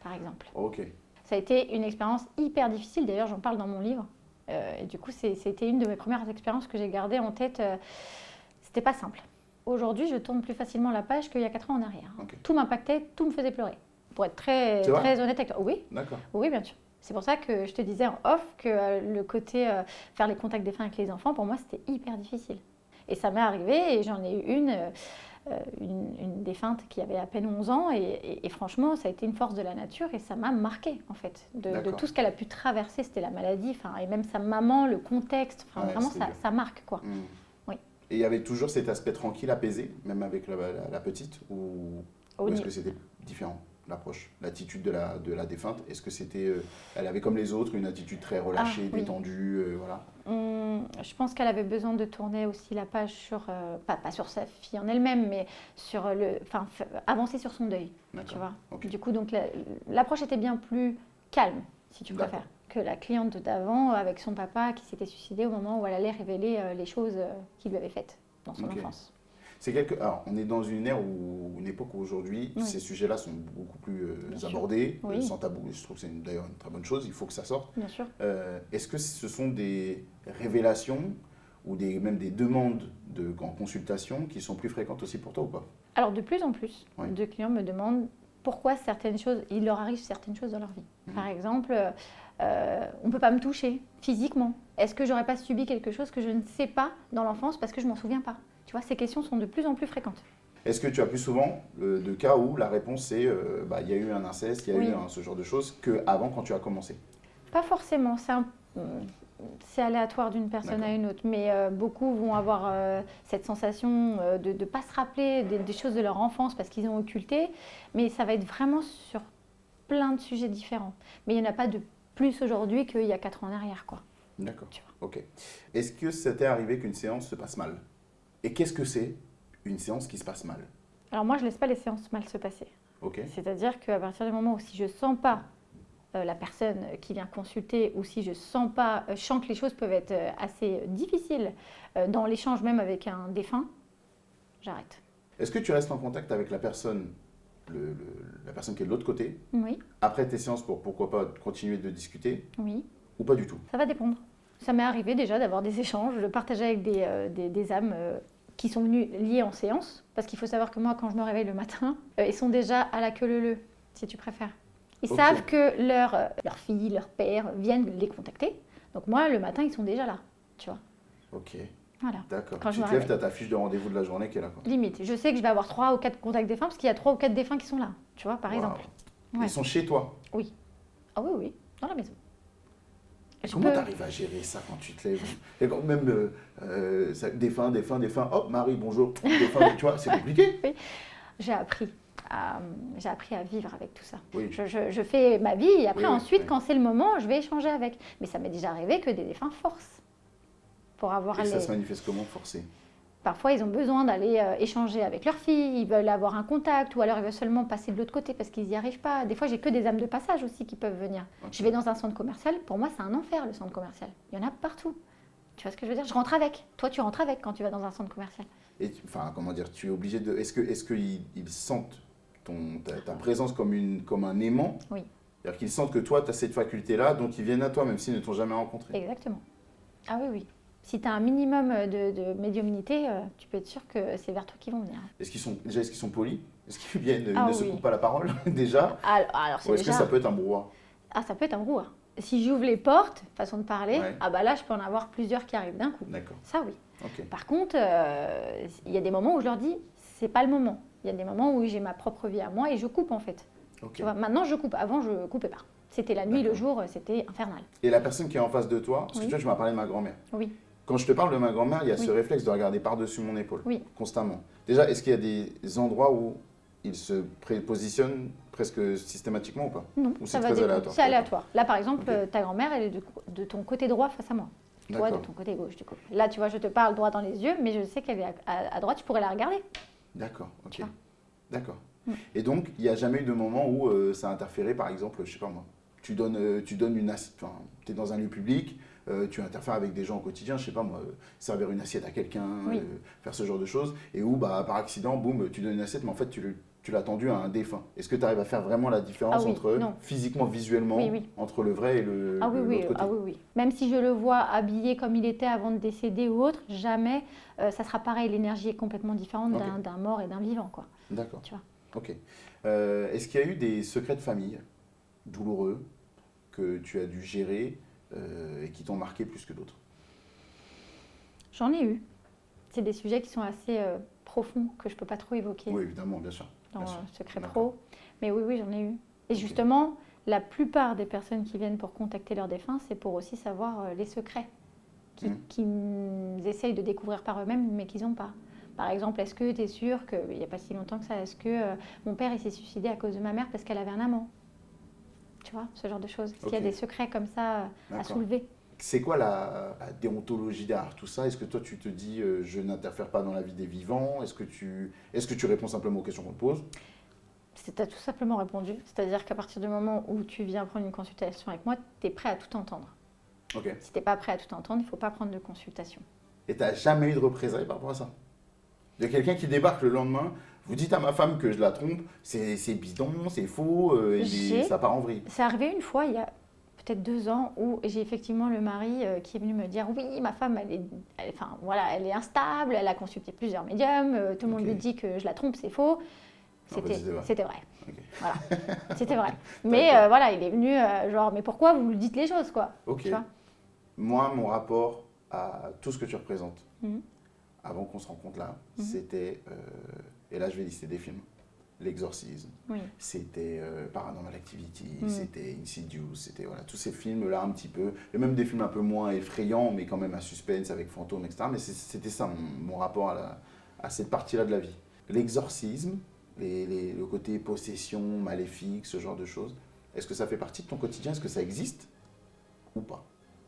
par exemple. Ok. Ça a été une expérience hyper difficile, d'ailleurs j'en parle dans mon livre. Et du coup, c'était une de mes premières expériences que j'ai gardées en tête. C'était pas simple. Aujourd'hui, je tourne plus facilement la page qu'il y a 4 ans en arrière. Ok. Tout m'impactait, tout me faisait pleurer. Pour être très honnête avec toi. Oui. D'accord. Oui, bien sûr. C'est pour ça que je te disais en off que le côté faire les contacts défunts avec les enfants, pour moi, c'était hyper difficile. Et ça m'est arrivé et j'en ai eu une défunte qui avait à peine 11 ans et franchement, ça a été une force de la nature et ça m'a marqué en fait. De tout ce qu'elle a pu traverser, c'était la maladie, et même sa maman, le contexte, vraiment ça marque quoi. Oui. Et il y avait toujours cet aspect tranquille, apaisé, même avec la petite, ou est-ce que c'était différent? L'approche, l'attitude de la défunte, est-ce que c'était, elle avait comme les autres une attitude très relâchée, détendue, voilà. Je pense qu'elle avait besoin de tourner aussi la page sur, pas sur sa fille en elle-même, mais sur avancer sur son deuil, tu vois. Okay. Du coup, donc l'approche était bien plus calme, si tu préfères, que la cliente d'avant avec son papa qui s'était suicidé au moment où elle allait révéler les choses qu'il lui avait faites dans son enfance. Alors, on est dans une ère une époque où aujourd'hui, ces sujets-là sont beaucoup plus abordés, sans tabou. Et je trouve que c'est d'ailleurs une très bonne chose, il faut que ça sorte. Bien sûr. Est-ce que ce sont des révélations ou même des demandes en consultation qui sont plus fréquentes aussi pour toi ou pas? Alors, de plus en plus de clients me demandent pourquoi il leur arrive certaines choses dans leur vie. Par exemple, on ne peut pas me toucher physiquement. Est-ce que j'aurais pas subi quelque chose que je ne sais pas dans l'enfance parce que je m'en souviens pas? Tu vois, ces questions sont de plus en plus fréquentes. Est-ce que tu as plus souvent de cas où la réponse c'est il y a eu un inceste, il y a eu ce genre de choses qu'avant quand tu as commencé? Pas forcément, c'est aléatoire d'une personne à une autre, mais beaucoup vont avoir cette sensation de ne pas se rappeler des choses de leur enfance parce qu'ils ont occulté, mais ça va être vraiment sur plein de sujets différents. Mais il n'y en a pas de plus aujourd'hui qu'il y a 4 ans en arrière, quoi. D'accord, ok. Est-ce que ça t'est arrivé qu'une séance se passe mal? Et qu'est-ce que c'est une séance qui se passe mal? Alors moi, je ne laisse pas les séances mal se passer. C'est-à-dire qu'à partir du moment où si je ne sens pas la personne qui vient consulter ou si je sens que les choses peuvent être assez difficiles dans l'échange même avec un défunt, j'arrête. Est-ce que tu restes en contact avec la personne, la personne qui est de l'autre côté? Oui. Après tes séances pour pourquoi pas continuer de discuter? Oui. Ou pas du tout? Ça va dépendre. Ça m'est arrivé déjà d'avoir des échanges, de partager avec des âmes qui sont venues liées en séance. Parce qu'il faut savoir que moi, quand je me réveille le matin, ils sont déjà à la queue leu-leu, si tu préfères. Ils savent que leur fille, leur père viennent les contacter. Donc moi, le matin, ils sont déjà là, tu vois. Ok. Voilà. D'accord. Quand tu te lèves, tu as ta fiche de rendez-vous de la journée qui est là, quoi. Limite. Je sais que je vais avoir 3 ou 4 contacts défunts parce qu'il y a 3 ou 4 défunts qui sont là, tu vois, par exemple. Ils sont chez toi? Oui. Ah oui, dans la maison. Comment tu arrives à gérer ça quand tu te lèves? Et quand même, défunt, hop, Marie, bonjour, défunt, tu vois, c'est compliqué. Oui, j'ai appris à vivre avec tout ça. Oui. Je fais ma vie et après, ensuite, quand c'est le moment, je vais échanger avec. Mais ça m'est déjà arrivé que des défunts forcent. Pour avoir ça se manifeste comment, forcer? Parfois, ils ont besoin d'aller échanger avec leur fille, ils veulent avoir un contact, ou alors ils veulent seulement passer de l'autre côté parce qu'ils n'y arrivent pas. Des fois, j'ai que des âmes de passage aussi qui peuvent venir. Je vais dans un centre commercial, pour moi, c'est un enfer, le centre commercial. Il y en a partout. Tu vois ce que je veux dire? Je rentre avec. Toi, tu rentres avec quand tu vas dans un centre commercial. Et comment dire, tu es obligé de... Est-ce qu'ils sentent ta présence comme un aimant? Oui. C'est-à-dire qu'ils sentent que toi, tu as cette faculté-là, donc ils viennent à toi, même s'ils ne t'ont jamais rencontré. Exactement. Ah oui. Si tu as un minimum de médiumnité, tu peux être sûr que c'est vers toi qu'ils vont venir. Est-ce qu'ils sont polis? Est-ce qu'ils viennent, ils ne se coupent pas la parole déjà? Alors ou est-ce que ça peut être un brouhaha? Ah, ça peut être un brouhaha. Si j'ouvre les portes, façon de parler, là, je peux en avoir plusieurs qui arrivent d'un coup. D'accord. Ça, oui. Okay. Par contre, il y a des moments où je leur dis, c'est pas le moment. Il y a des moments où j'ai ma propre vie à moi et je coupe en fait. Okay. Tu vois, maintenant, je coupe. Avant, je coupais pas. C'était la nuit, le jour, c'était infernal. Et la personne qui est en face de toi, parce que tu vois, je m'as parlé de ma grand-mère. Oui. Quand je te parle de ma grand-mère, il y a ce réflexe de regarder par-dessus mon épaule, constamment. Déjà, est-ce qu'il y a des endroits où il se positionnent presque systématiquement ou pas? Non, ou ça c'est va très aléatoire? C'est aléatoire. Là, par exemple, ta grand-mère, elle est de ton côté droit face à moi. Toi, de ton côté gauche, du coup. Là, tu vois, je te parle droit dans les yeux, mais je sais qu'elle est à droite, tu pourrais la regarder. D'accord, ok. D'accord. Et donc, il n'y a jamais eu de moment où ça a interféré, par exemple, je sais pas moi, tu donnes une assiette, enfin, tu es dans un lieu public, tu interfères avec des gens au quotidien, je sais pas moi, servir une assiette à quelqu'un, Oui. faire ce genre de choses, et où bah, par accident, boum, tu donnes une assiette, mais en fait tu l'as tendue à un défunt. Est-ce que tu arrives à faire vraiment la différence Ah oui, entre, non. physiquement, visuellement, Oui, oui. entre le vrai et Ah oui, oui, l'autre côté? ah oui, oui. Même si je le vois habillé comme il était avant de décéder ou autre, jamais ça sera pareil. L'énergie est complètement différente Ok. d'un mort et d'un vivant, quoi. D'accord. Tu vois. Ok. Est-ce qu'il y a eu des secrets de famille douloureux que tu as dû gérer et qui t'ont marqué plus que d'autres? J'en ai eu. C'est des sujets qui sont assez profonds que je peux pas trop évoquer Oui, évidemment, bien sûr. dans Bien sûr. secret D'accord. pro. Mais oui, oui, j'en ai eu. Et Ok. justement, la plupart des personnes qui viennent pour contacter leurs défunts, c'est pour aussi savoir les secrets qu'ils essayent de découvrir par eux-mêmes, mais qu'ils n'ont pas. Par exemple, est-ce que tu es sûr qu'il n'y a pas si longtemps que ça, est-ce que mon père il s'est suicidé à cause de ma mère parce qu'elle avait un amant? Tu vois, ce genre de choses. Est-ce qu'il y a Ok. des secrets comme ça à D'accord. soulever? C'est quoi la déontologie derrière tout ça? Est-ce que toi tu te dis je n'interfère pas dans la vie des vivants? Est-ce que tu réponds simplement aux questions qu'on te pose? Tu as tout simplement répondu. C'est-à-dire qu'à partir du moment où tu viens prendre une consultation avec moi, tu es prêt à tout entendre. Ok. Si tu n'es pas prêt à tout entendre, il ne faut pas prendre de consultation. Et tu n'as jamais eu de représailles par rapport à ça? Il y a quelqu'un qui débarque le lendemain, vous dites à ma femme que je la trompe, c'est bidon, c'est faux, ça part en vrille. C'est arrivé une fois, il y a peut-être 2 ans, où j'ai effectivement le mari qui est venu me dire oui, ma femme, enfin, voilà, elle est instable, elle a consulté plusieurs médiums, tout le monde Ok. lui dit que je la trompe, c'est faux. En fait, c'était vrai. C'était vrai. Ok. Voilà, c'était vrai. Mais D'accord. voilà, il est venu genre, mais pourquoi vous lui dites les choses, quoi? Ok. Tu vois. Moi, mon rapport à tout ce que tu représentes, Mhm. avant qu'on se rencontre là, Mhm. c'était, et là je vais lister des films, L'Exorcisme, Oui. c'était Paranormal Activity, Mhm. c'était Insidious, c'était voilà, tous ces films-là un petit peu, et même des films un peu moins effrayants, mais quand même à suspense avec fantômes, etc. Mais c'était ça mon rapport à cette partie-là de la vie. L'exorcisme, le côté possession, maléfique, ce genre de choses, est-ce que ça fait partie de ton quotidien? Est-ce que ça existe ou pas?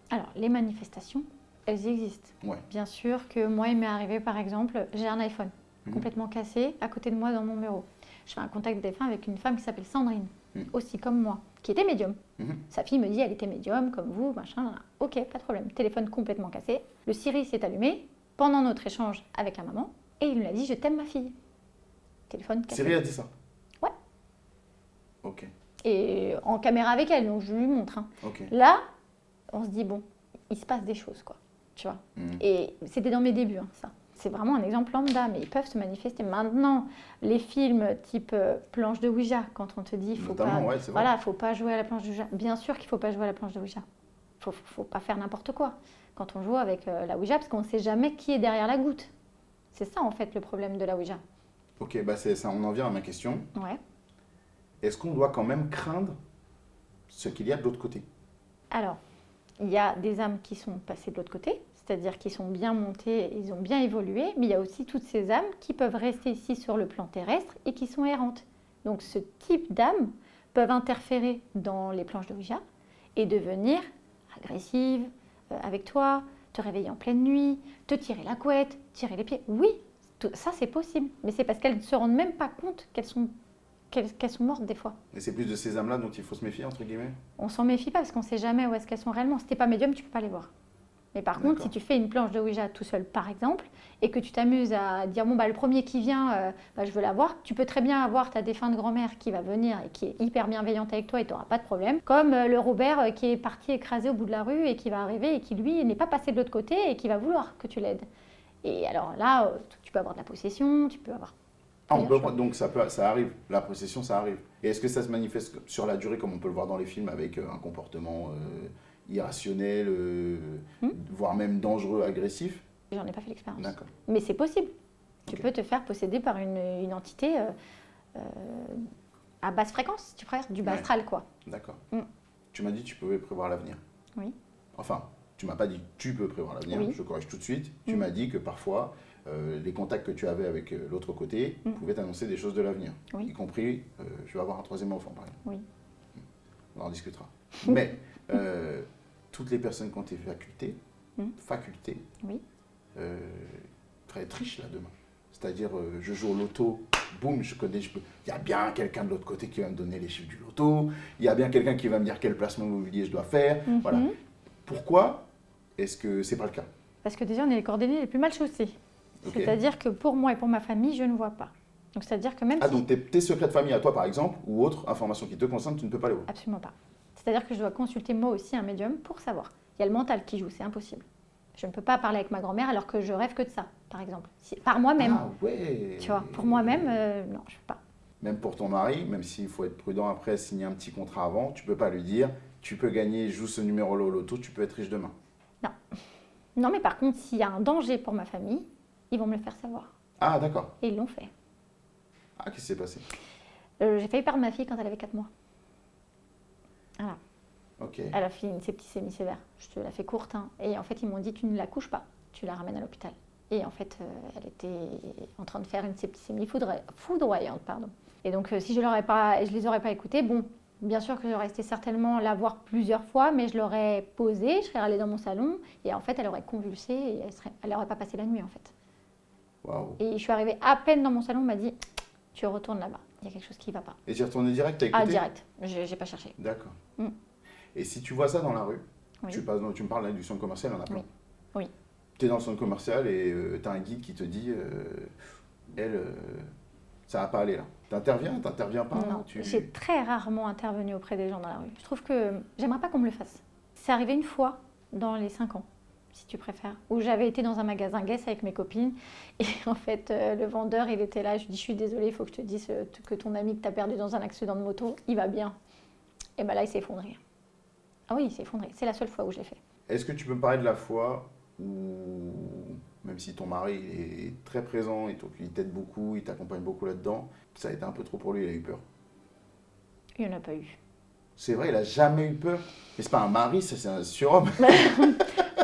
Alors, les manifestations, elles existent. Ouais. Bien sûr que moi, il m'est arrivé, par exemple, j'ai un iPhone Mhm. complètement cassé à côté de moi dans mon bureau. Je fais un contact défunt avec une femme qui s'appelle Sandrine, aussi comme moi, qui était médium. Mhm. Sa fille me dit, elle était médium comme vous, machin. Ok, pas de problème. Téléphone complètement cassé. Le Siri s'est allumé pendant notre échange avec la maman et il lui a dit, je t'aime ma fille. Téléphone cassé. Siri a dit ça? Ouais. Ok, Et en caméra avec elle, donc je lui montre. Hein. ok. Là, on se dit, bon, il se passe des choses, quoi. Tu vois. Mhm. Et c'était dans mes débuts, hein, ça. C'est vraiment un exemple lambda, mais ils peuvent se manifester. Maintenant, les films type planche de Ouija, quand on te dit, faut Notamment, pas, ouais, c'est vrai. voilà, faut pas jouer à la planche de Ouija. Bien sûr qu'il faut pas jouer à la planche de Ouija. Faut pas faire n'importe quoi quand on joue avec la Ouija, parce qu'on ne sait jamais qui est derrière la goutte. C'est ça, en fait, le problème de la Ouija. Ok, bah c'est ça, on en vient à ma question. Ouais. Est-ce qu'on doit quand même craindre ce qu'il y a de l'autre côté? Alors, il y a des âmes qui sont passées de l'autre côté, c'est-à-dire qui sont bien montées, ils ont bien évolué, mais il y a aussi toutes ces âmes qui peuvent rester ici sur le plan terrestre et qui sont errantes. Donc ce type d'âmes peuvent interférer dans les planches de Ouija et devenir agressives avec toi, te réveiller en pleine nuit, te tirer la couette, tirer les pieds. Oui, ça c'est possible, mais c'est parce qu'elles ne se rendent même pas compte qu'elles sont mortes des fois. Et c'est plus de ces âmes-là dont il faut se méfier, entre guillemets? On s'en méfie pas parce qu'on ne sait jamais où est-ce qu'elles sont réellement. Si tu n'es pas médium, tu ne peux pas les voir. Mais par contre, si tu fais une planche de Ouija tout seul, par exemple, et que tu t'amuses à dire, bon, bah, le premier qui vient, je veux la voir, tu peux très bien avoir ta défunte grand-mère qui va venir et qui est hyper bienveillante avec toi et tu n'auras pas de problème. Comme le Robert qui est parti écrasé au bout de la rue et qui va arriver et qui, lui, n'est pas passé de l'autre côté et qui va vouloir que tu l'aides. Et alors là, tu peux avoir de la possession, tu peux avoir... Ah, donc ça arrive, la possession, ça arrive. Et est-ce que ça se manifeste sur la durée, comme on peut le voir dans les films, avec un comportement irrationnel, voire même dangereux, agressif? J'en ai pas fait l'expérience. D'accord. Mais c'est possible. Tu Ok. peux te faire posséder par une entité à basse fréquence, si tu préfères, du bas Ouais. astral, quoi. D'accord. Mm. Tu m'as dit que tu pouvais prévoir l'avenir. Oui. Enfin, tu m'as pas dit que tu peux prévoir l'avenir, Oui. je corrige tout de suite. Tu m'as dit que parfois, les contacts que tu avais avec l'autre côté pouvaient t'annoncer des choses de l'avenir. Oui. Y compris, je vais avoir un troisième enfant, par exemple. Oui. On en discutera. Mais toutes les personnes qui ont tes facultés, Oui. feraient être riches là demain. C'est-à-dire, je joue au loto, boum, il y a bien quelqu'un de l'autre côté qui va me donner les chiffres du loto, il y a bien quelqu'un qui va me dire quel placement immobilier je dois faire. Voilà. Pourquoi est-ce que c'est pas le cas? Parce que déjà, on est les coordonnées les plus mal chaussées. Ok. C'est-à-dire que pour moi et pour ma famille, je ne vois pas. Donc, c'est-à-dire que même Ah, si... donc tes secrets de famille à toi, par exemple, ou autres informations qui te concernent, tu ne peux pas les voir. Absolument pas. C'est-à-dire que je dois consulter moi aussi un médium pour savoir. Il y a le mental qui joue, c'est impossible. Je ne peux pas parler avec ma grand-mère alors que je rêve que de ça, par exemple. Par moi-même. Ah ouais. Tu vois, pour moi-même, non, je ne peux pas. Même pour ton mari, même s'il faut être prudent après, signer un petit contrat avant, tu peux pas lui dire, tu peux gagner, joue ce numéro-là au loto, tu peux être riche demain. Non. Non, mais par contre, s'il y a un danger pour ma famille, ils vont me le faire savoir. Ah d'accord. Et ils l'ont fait. Ah, qu'est-ce qui s'est passé? J'ai failli perdre ma fille quand elle avait 4 mois. Voilà. Ok. Elle a fait une septicémie sévère. Je te la fais courte. Hein. Et en fait, ils m'ont dit, tu ne la couches pas, tu la ramènes à l'hôpital. Et en fait, elle était en train de faire une septicémie foudroyante. Pardon. Et donc, si je ne les aurais pas écoutés, bon, bien sûr que j'aurais été certainement la voir plusieurs fois, mais je l'aurais posée, je serais allée dans mon salon, et en fait, elle aurait convulsé, et elle n'aurait pas passé la nuit, en fait. Waouh. Et je suis arrivée à peine dans mon salon, on m'a dit, tu retournes là-bas, il y a quelque chose qui ne va pas. Et tu es retourné direct, t'as écouté? Ah, direct, j'ai pas cherché. D'accord. Mm. Et si tu vois ça dans la rue, Oui. tu me parles là du centre commercial, il y en a plein. Oui. Oui. Tu es dans le centre commercial et tu as un guide qui te dit, ça va pas aller là. T'interviens pas? Non, j'ai très rarement intervenu auprès des gens dans la rue. Je trouve que j'aimerais pas qu'on me le fasse. C'est arrivé une fois dans les 5 ans, si tu préfères, où j'avais été dans un magasin Guess avec mes copines et en fait le vendeur il était là, je lui dis je suis désolée, il faut que je te dise que ton ami que tu as perdu dans un accident de moto, il va bien. Et ben là il s'est effondré. Ah oui, il s'est effondré, c'est la seule fois où je l'ai fait. Est-ce que tu peux me parler de la fois où, même si ton mari est très présent, il t'aide beaucoup, il t'accompagne beaucoup là-dedans, ça a été un peu trop pour lui, il a eu peur? Il n'y en a pas eu. C'est vrai, il a jamais eu peur. Mais c'est pas un mari, ça, c'est un surhomme.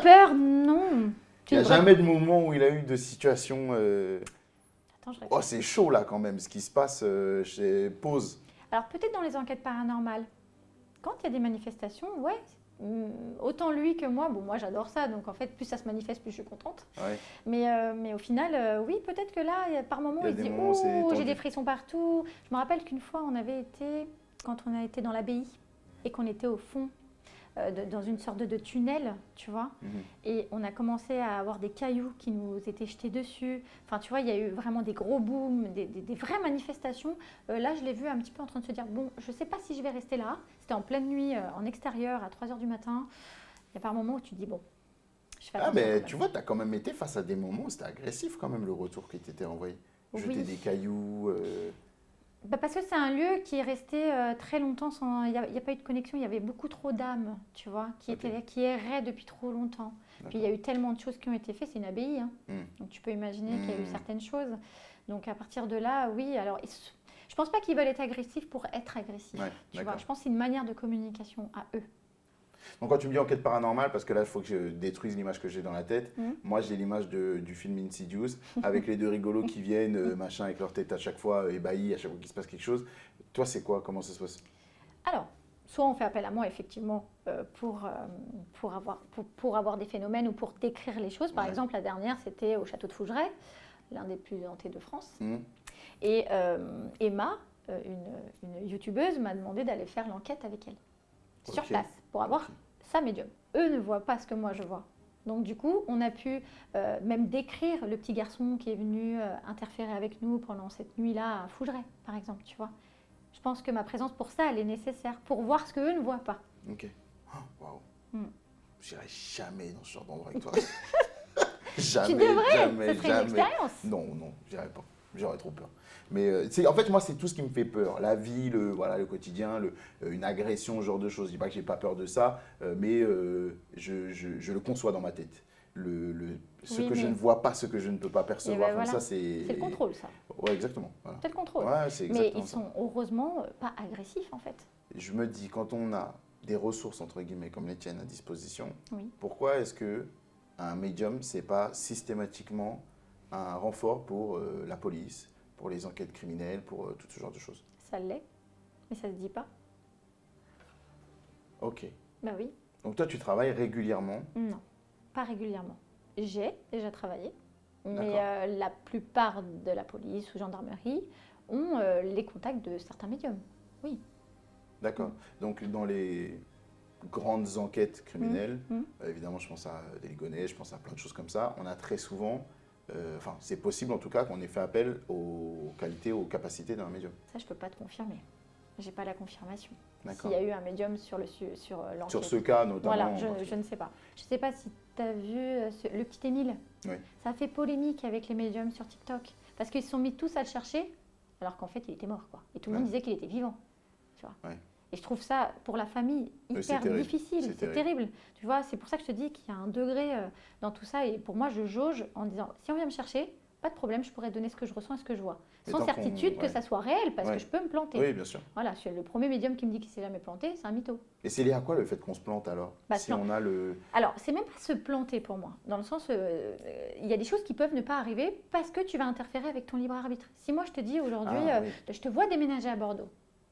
Peur, non. Il n'y a jamais de moment où il a eu de situation. Attends, je réfléchis. Oh, c'est chaud là quand même, ce qui se passe chez Pause. Alors peut-être dans les enquêtes paranormales, quand il y a des manifestations, ouais, autant lui que moi, bon moi j'adore ça, donc en fait plus ça se manifeste, plus je suis contente. Ouais. Mais au final, oui, peut-être que là, par moments, il se dit « Oh, j'ai des frissons partout ». Je me rappelle qu'une fois, quand on a été dans l'abbaye et qu'on était au fond, dans une sorte de tunnel, tu vois, et on a commencé à avoir des cailloux qui nous étaient jetés dessus. Enfin, tu vois, il y a eu vraiment des gros booms, des vraies manifestations. Là, je l'ai vu un petit peu en train de se dire, bon, je ne sais pas si je vais rester là. C'était en pleine nuit, en extérieur, à 3 h du matin. Il y a pas un moment où tu te dis, bon, je fais attention. Ah, mais tu vois, tu as quand même été face à des moments où c'était agressif quand même le retour qui t'était envoyé. Jeter Oui. des cailloux. Parce que c'est un lieu qui est resté très longtemps sans. Il n'y a pas eu de connexion, il y avait beaucoup trop d'âmes, tu vois, qui erraient depuis trop longtemps. Puis il y a eu tellement de choses qui ont été faites, c'est une abbaye, hein. Donc tu peux imaginer qu'il y a eu certaines choses. Donc à partir de là, oui, alors je pense pas qu'ils veulent être agressifs pour être agressifs. Ouais, tu vois, je pense que c'est une manière de communication à eux. Donc quand tu me dis enquête paranormale, parce que là il faut que je détruise l'image que j'ai dans la tête, moi j'ai l'image du film Insidious, avec les deux rigolos qui viennent, machin, avec leur tête à chaque fois ébahis, à chaque fois qu'il se passe quelque chose. Toi c'est quoi? Comment ça se passe? Alors, soit on fait appel à moi effectivement pour avoir des phénomènes ou pour décrire les choses. Par exemple, la dernière c'était au château de Fougeray, l'un des plus hantés de France. Et Emma, une youtubeuse, m'a demandé d'aller faire l'enquête avec elle. Sur place, pour avoir sa médium. Eux ne voient pas ce que moi je vois. Donc du coup, on a pu même décrire le petit garçon qui est venu interférer avec nous pendant cette nuit-là à Fougeray, par exemple, tu vois. Je pense que ma présence pour ça, elle est nécessaire, pour voir ce qu'eux ne voient pas. Ok. Oh, waouh. J'irai jamais dans ce genre d'endroit avec toi. Jamais, tu devrais, jamais, ça serait une expérience. Non, j'irai pas. J'aurais trop peur. Mais en fait, moi, c'est tout ce qui me fait peur. La vie, le quotidien, une agression, ce genre de choses. Je dis pas que j'ai pas peur de ça, mais je le conçois dans ma tête. Ce que je ne vois pas, ce que je ne peux pas percevoir, comme ça, c'est... C'est le contrôle, ça. Ouais, exactement. Voilà. C'est le contrôle. Ouais, c'est exactement mais ils sont heureusement pas agressifs, en fait. Je me dis, quand on a des ressources, entre guillemets, comme les tiennes à disposition, pourquoi est-ce qu'un médium, c'est pas systématiquement un renfort pour la police, pour les enquêtes criminelles, pour tout ce genre de choses? Ça l'est, mais ça se dit pas. Ok. Bah oui. Donc toi, tu travailles régulièrement? Non, pas régulièrement. J'ai déjà travaillé, Mais la plupart de la police ou gendarmerie ont les contacts de certains médiums. Oui. D'accord. Donc, dans les grandes enquêtes criminelles, Mm. évidemment, je pense à des Ligonnès, je pense à plein de choses comme ça, on a très souvent, enfin, c'est possible en tout cas qu'on ait fait appel aux qualités, aux capacités d'un médium. Ça, je peux pas te confirmer. J'ai pas la confirmation. D'accord. S'il y a eu un médium sur l'enquête. Sur ce cas, notamment. Voilà, je ne sais pas. Je ne sais pas si tu as vu le petit Émile. Oui. Ça a fait polémique avec les médiums sur TikTok. Parce qu'ils se sont mis tous à le chercher, alors qu'en fait, il était mort, quoi. Et tout le monde disait qu'il était vivant. Tu vois. Ouais. Et je trouve ça, pour la famille, hyper terrible. difficile. C'est terrible. Tu vois, c'est pour ça que je te dis qu'il y a un degré dans tout ça. Et pour moi, je jauge en disant, si on vient me chercher, pas de problème, je pourrais donner ce que je ressens et ce que je vois. Sans certitude que ça soit réel, parce que je peux me planter. Oui, bien sûr. Voilà, le premier médium qui me dit qu'il ne s'est jamais planté, c'est un mytho. Et c'est lié à quoi le fait qu'on se plante alors? Si on a le... Alors, c'est même pas se planter pour moi. Dans le sens, il y a des choses qui peuvent ne pas arriver parce que tu vas interférer avec ton libre arbitre. Si moi je te dis aujourd'hui, je te vois déménager à Bordeaux,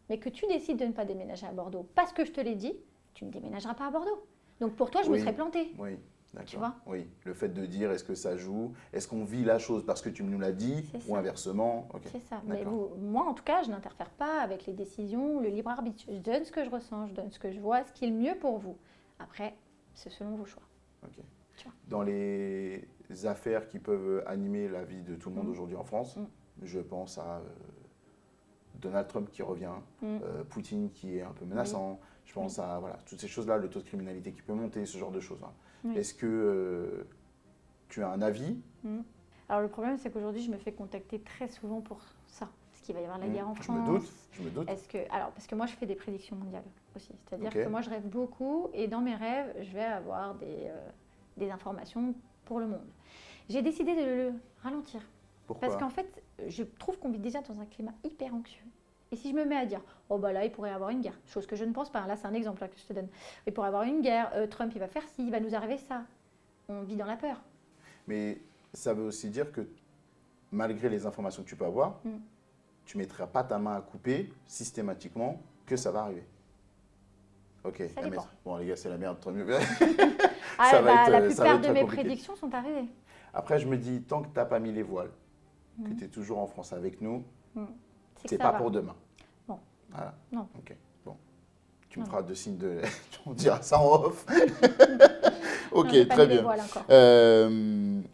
mais que tu décides de ne pas déménager à Bordeaux parce que je te l'ai dit, tu ne déménageras pas à Bordeaux. Donc pour toi, je me serais plantée. Oui. D'accord. Tu vois? Oui, le fait de dire est-ce que ça joue, est-ce qu'on vit la chose parce que tu nous l'as dit ou inversement. Okay. C'est ça. Mais moi, en tout cas, je n'interfère pas avec les décisions, le libre arbitre. Je donne ce que je ressens, je donne ce que je vois, ce qui est le mieux pour vous. Après, c'est selon vos choix. Ok. Tu vois? Dans les affaires qui peuvent animer la vie de tout le monde aujourd'hui en France, je pense à Donald Trump qui revient, Poutine qui est un peu menaçant. Je pense à toutes ces choses-là, le taux de criminalité qui peut monter, ce genre de choses. Hein. Est-ce que tu as un avis? Alors le problème, c'est qu'aujourd'hui, je me fais contacter très souvent pour ça. Parce qu'il va y avoir la guerre en France. Je me doute. Parce que moi, je fais des prédictions mondiales aussi. C'est-à-dire que moi, je rêve beaucoup et dans mes rêves, je vais avoir des informations pour le monde. J'ai décidé de le ralentir. Pourquoi? Parce qu'en fait, je trouve qu'on vit déjà dans un climat hyper anxieux. Et si je me mets à dire, oh bah là, il pourrait y avoir une guerre, chose que je ne pense pas, là c'est un exemple que je te donne, il pourrait y avoir une guerre, Trump il va faire ci, il va nous arriver ça. On vit dans la peur. Mais ça veut aussi dire que malgré les informations que tu peux avoir, tu ne mettras pas ta main à couper systématiquement que ça va arriver. Ok, ça dépend. Bon les gars, c'est la merde. La plupart de mes prédictions sont arrivées. Après, je me dis, tant que tu n'as pas mis les voiles, que tu es toujours en France avec nous, c'est pas pour demain. Bon. Voilà. Non. Ok. Bon. Tu me feras de signes de. On dira ça en off. Ok, non, très bien.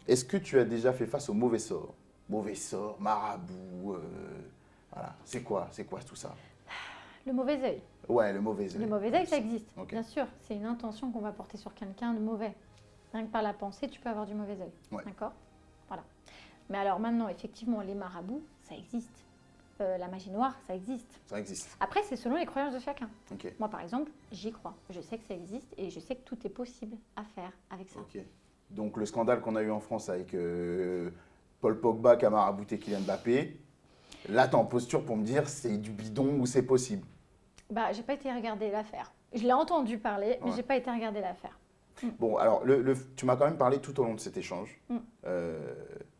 Est-ce que tu as déjà fait face au mauvais sort? Mauvais sort, marabout, voilà. C'est quoi tout ça? Le mauvais œil. Ouais, le mauvais œil. Le mauvais œil, ça existe. Okay. Bien sûr, c'est une intention qu'on va porter sur quelqu'un de mauvais. Rien que par la pensée, tu peux avoir du mauvais œil. Ouais. D'accord? Voilà. Mais alors maintenant, effectivement, les marabouts, ça existe. La magie noire, ça existe. Ça existe. Après, c'est selon les croyances de chacun. Okay. Moi, par exemple, j'y crois. Je sais que ça existe et je sais que tout est possible à faire avec ça. Ok. Donc, le scandale qu'on a eu en France avec Paul Pogba qui a marabouté Kylian Mbappé, là, tu es en posture pour me dire c'est du bidon ou c'est possible? Bah, j'ai pas été regarder l'affaire. Je l'ai entendu parler, mais j'ai pas été regarder l'affaire. Bon, alors, tu m'as quand même parlé tout au long de cet échange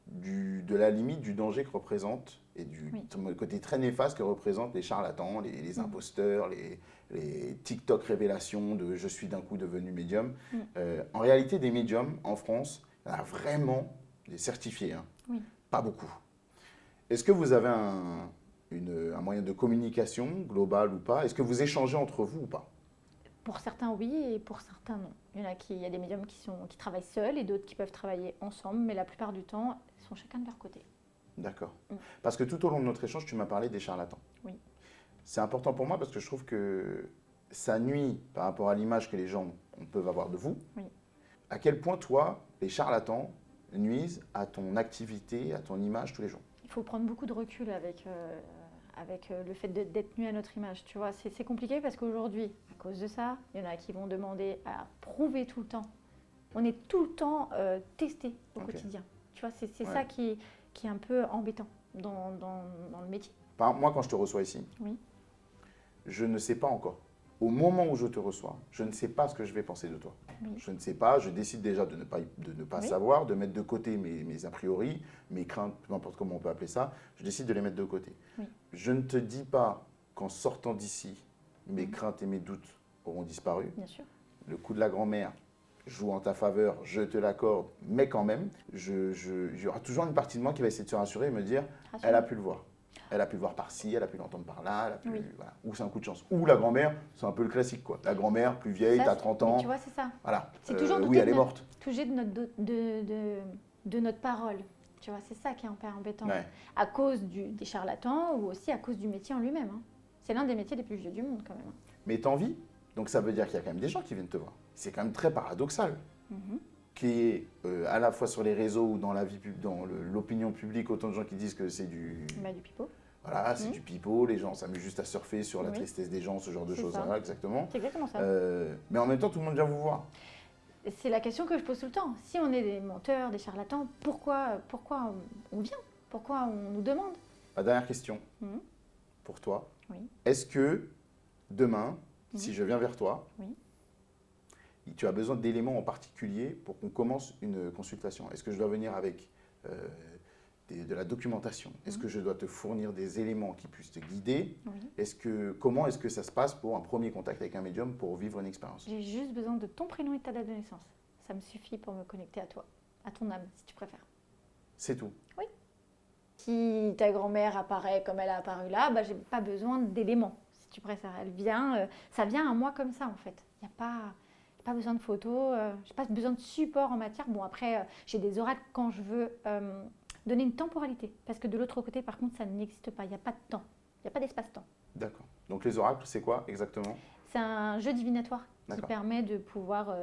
de la limite du danger que représente et du côté très néfaste que représentent les charlatans, les imposteurs, les TikTok révélations de « je suis d'un coup devenu médium ». En réalité, des médiums en France, il y en a vraiment des certifiés, hein. Pas beaucoup. Est-ce que vous avez un moyen de communication global ou pas? Est-ce que vous échangez entre vous ou pas? Pour certains, oui, et pour certains, non. Il y a des médiums qui travaillent seuls et d'autres qui peuvent travailler ensemble, mais la plupart du temps, ils sont chacun de leur côté. D'accord. Parce que tout au long de notre échange, tu m'as parlé des charlatans. Oui. C'est important pour moi parce que je trouve que ça nuit par rapport à l'image que les gens peuvent avoir de vous. Oui. À quel point, toi, les charlatans nuisent à ton activité, à ton image tous les jours? Il faut prendre beaucoup de recul avec le fait d'être nu à notre image. Tu vois, c'est compliqué parce qu'aujourd'hui, à cause de ça, il y en a qui vont demander à prouver tout le temps. On est tout le temps testé au quotidien. Tu vois, c'est ça qui est un peu embêtant dans le métier. Moi, quand je te reçois ici, je ne sais pas encore. Au moment où je te reçois, je ne sais pas ce que je vais penser de toi. Je ne sais pas, je décide déjà de ne pas savoir, de mettre de côté mes a priori, mes craintes, peu importe comment on peut appeler ça, je décide de les mettre de côté. Je ne te dis pas qu'en sortant d'ici, mes craintes et mes doutes auront disparu. Bien sûr. Le coup de la grand-mère, joue en ta faveur, je te l'accorde, mais quand même, il y aura toujours une partie de moi qui va essayer de se rassurer et me dire, Rassurant. elle a pu le voir. Elle a pu le voir par-ci, elle a pu l'entendre par-là, elle a pu, Oui. voilà. Ou c'est un coup de chance. Ou la grand-mère, c'est un peu le classique, quoi. La grand-mère, plus vieille, Ça, t'as 30 ans. mais tu vois, c'est ça. Voilà. C'est toujours douter oui, elle de est notre- morte. Toucher de notre parole. Tu vois, c'est ça qui est un peu embêtant. Ouais. À cause des charlatans ou aussi à cause du métier en lui-même. Hein. C'est l'un des métiers les plus vieux du monde quand même. Hein. Mais t'en vis, donc ça veut dire qu'il y a quand même des gens qui viennent te voir. C'est quand même très paradoxal. Mhm. Qu'il y ait à la fois sur les réseaux ou dans la vie dans l'opinion publique, autant de gens qui disent que c'est du. Bah, du pipeau. Voilà, c'est du pipeau, les gens s'amusent juste à surfer sur la Oui. tristesse des gens, ce genre de C'est choses-là, ça. exactement. C'est exactement ça. Mais en même temps, tout le monde vient vous voir. C'est la question que je pose tout le temps. Si on est des menteurs, des charlatans, pourquoi on vient? Pourquoi on nous demande? Ma dernière question Mhm. pour toi. Oui. Est-ce que demain, si je viens vers toi, Oui. tu as besoin d'éléments en particulier pour qu'on commence une consultation? Est-ce que je dois venir avec de la documentation? Est-ce que je dois te fournir des éléments qui puissent te guider? Oui. Comment est-ce que ça se passe pour un premier contact avec un médium pour vivre une expérience? J'ai juste besoin de ton prénom et ta date de naissance. Ça me suffit pour me connecter à toi, à ton âme, si tu préfères. C'est tout. Si ta grand-mère apparaît comme elle a apparu là, bah, j'ai pas besoin d'éléments, si tu préfères. Elle vient, ça vient à moi comme ça en fait. Il n'y a pas besoin de photos, j'ai pas besoin de support en matière. Bon après, j'ai des oracles quand je veux donner une temporalité. Parce que de l'autre côté, par contre, ça n'existe pas. Il n'y a pas de temps. Il n'y a pas d'espace-temps. D'accord. Donc les oracles, c'est quoi exactement? C'est un jeu divinatoire qui D'accord. permet de pouvoir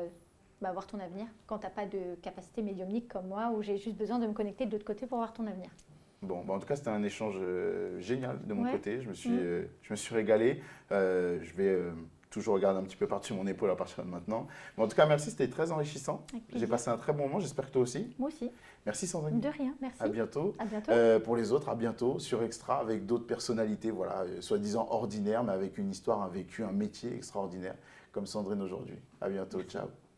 voir ton avenir quand tu n'as pas de capacité médiumnique comme moi, où j'ai juste besoin de me connecter de l'autre côté pour voir ton avenir. Bon, bah en tout cas, c'était un échange génial de mon Ouais. côté. Je me suis régalé. Je vais toujours regarder un petit peu par-dessus mon épaule à partir de maintenant. Mais en tout cas, merci, c'était très enrichissant. Avec J'ai plaisir. passé un très bon moment, j'espère que toi aussi. Moi aussi. Merci Sandrine. De rien, merci. À bientôt. À bientôt. Pour les autres, à bientôt sur Extra avec d'autres personnalités, voilà, soi-disant ordinaires, mais avec une histoire, un vécu, un métier extraordinaire comme Sandrine aujourd'hui. À bientôt, ciao.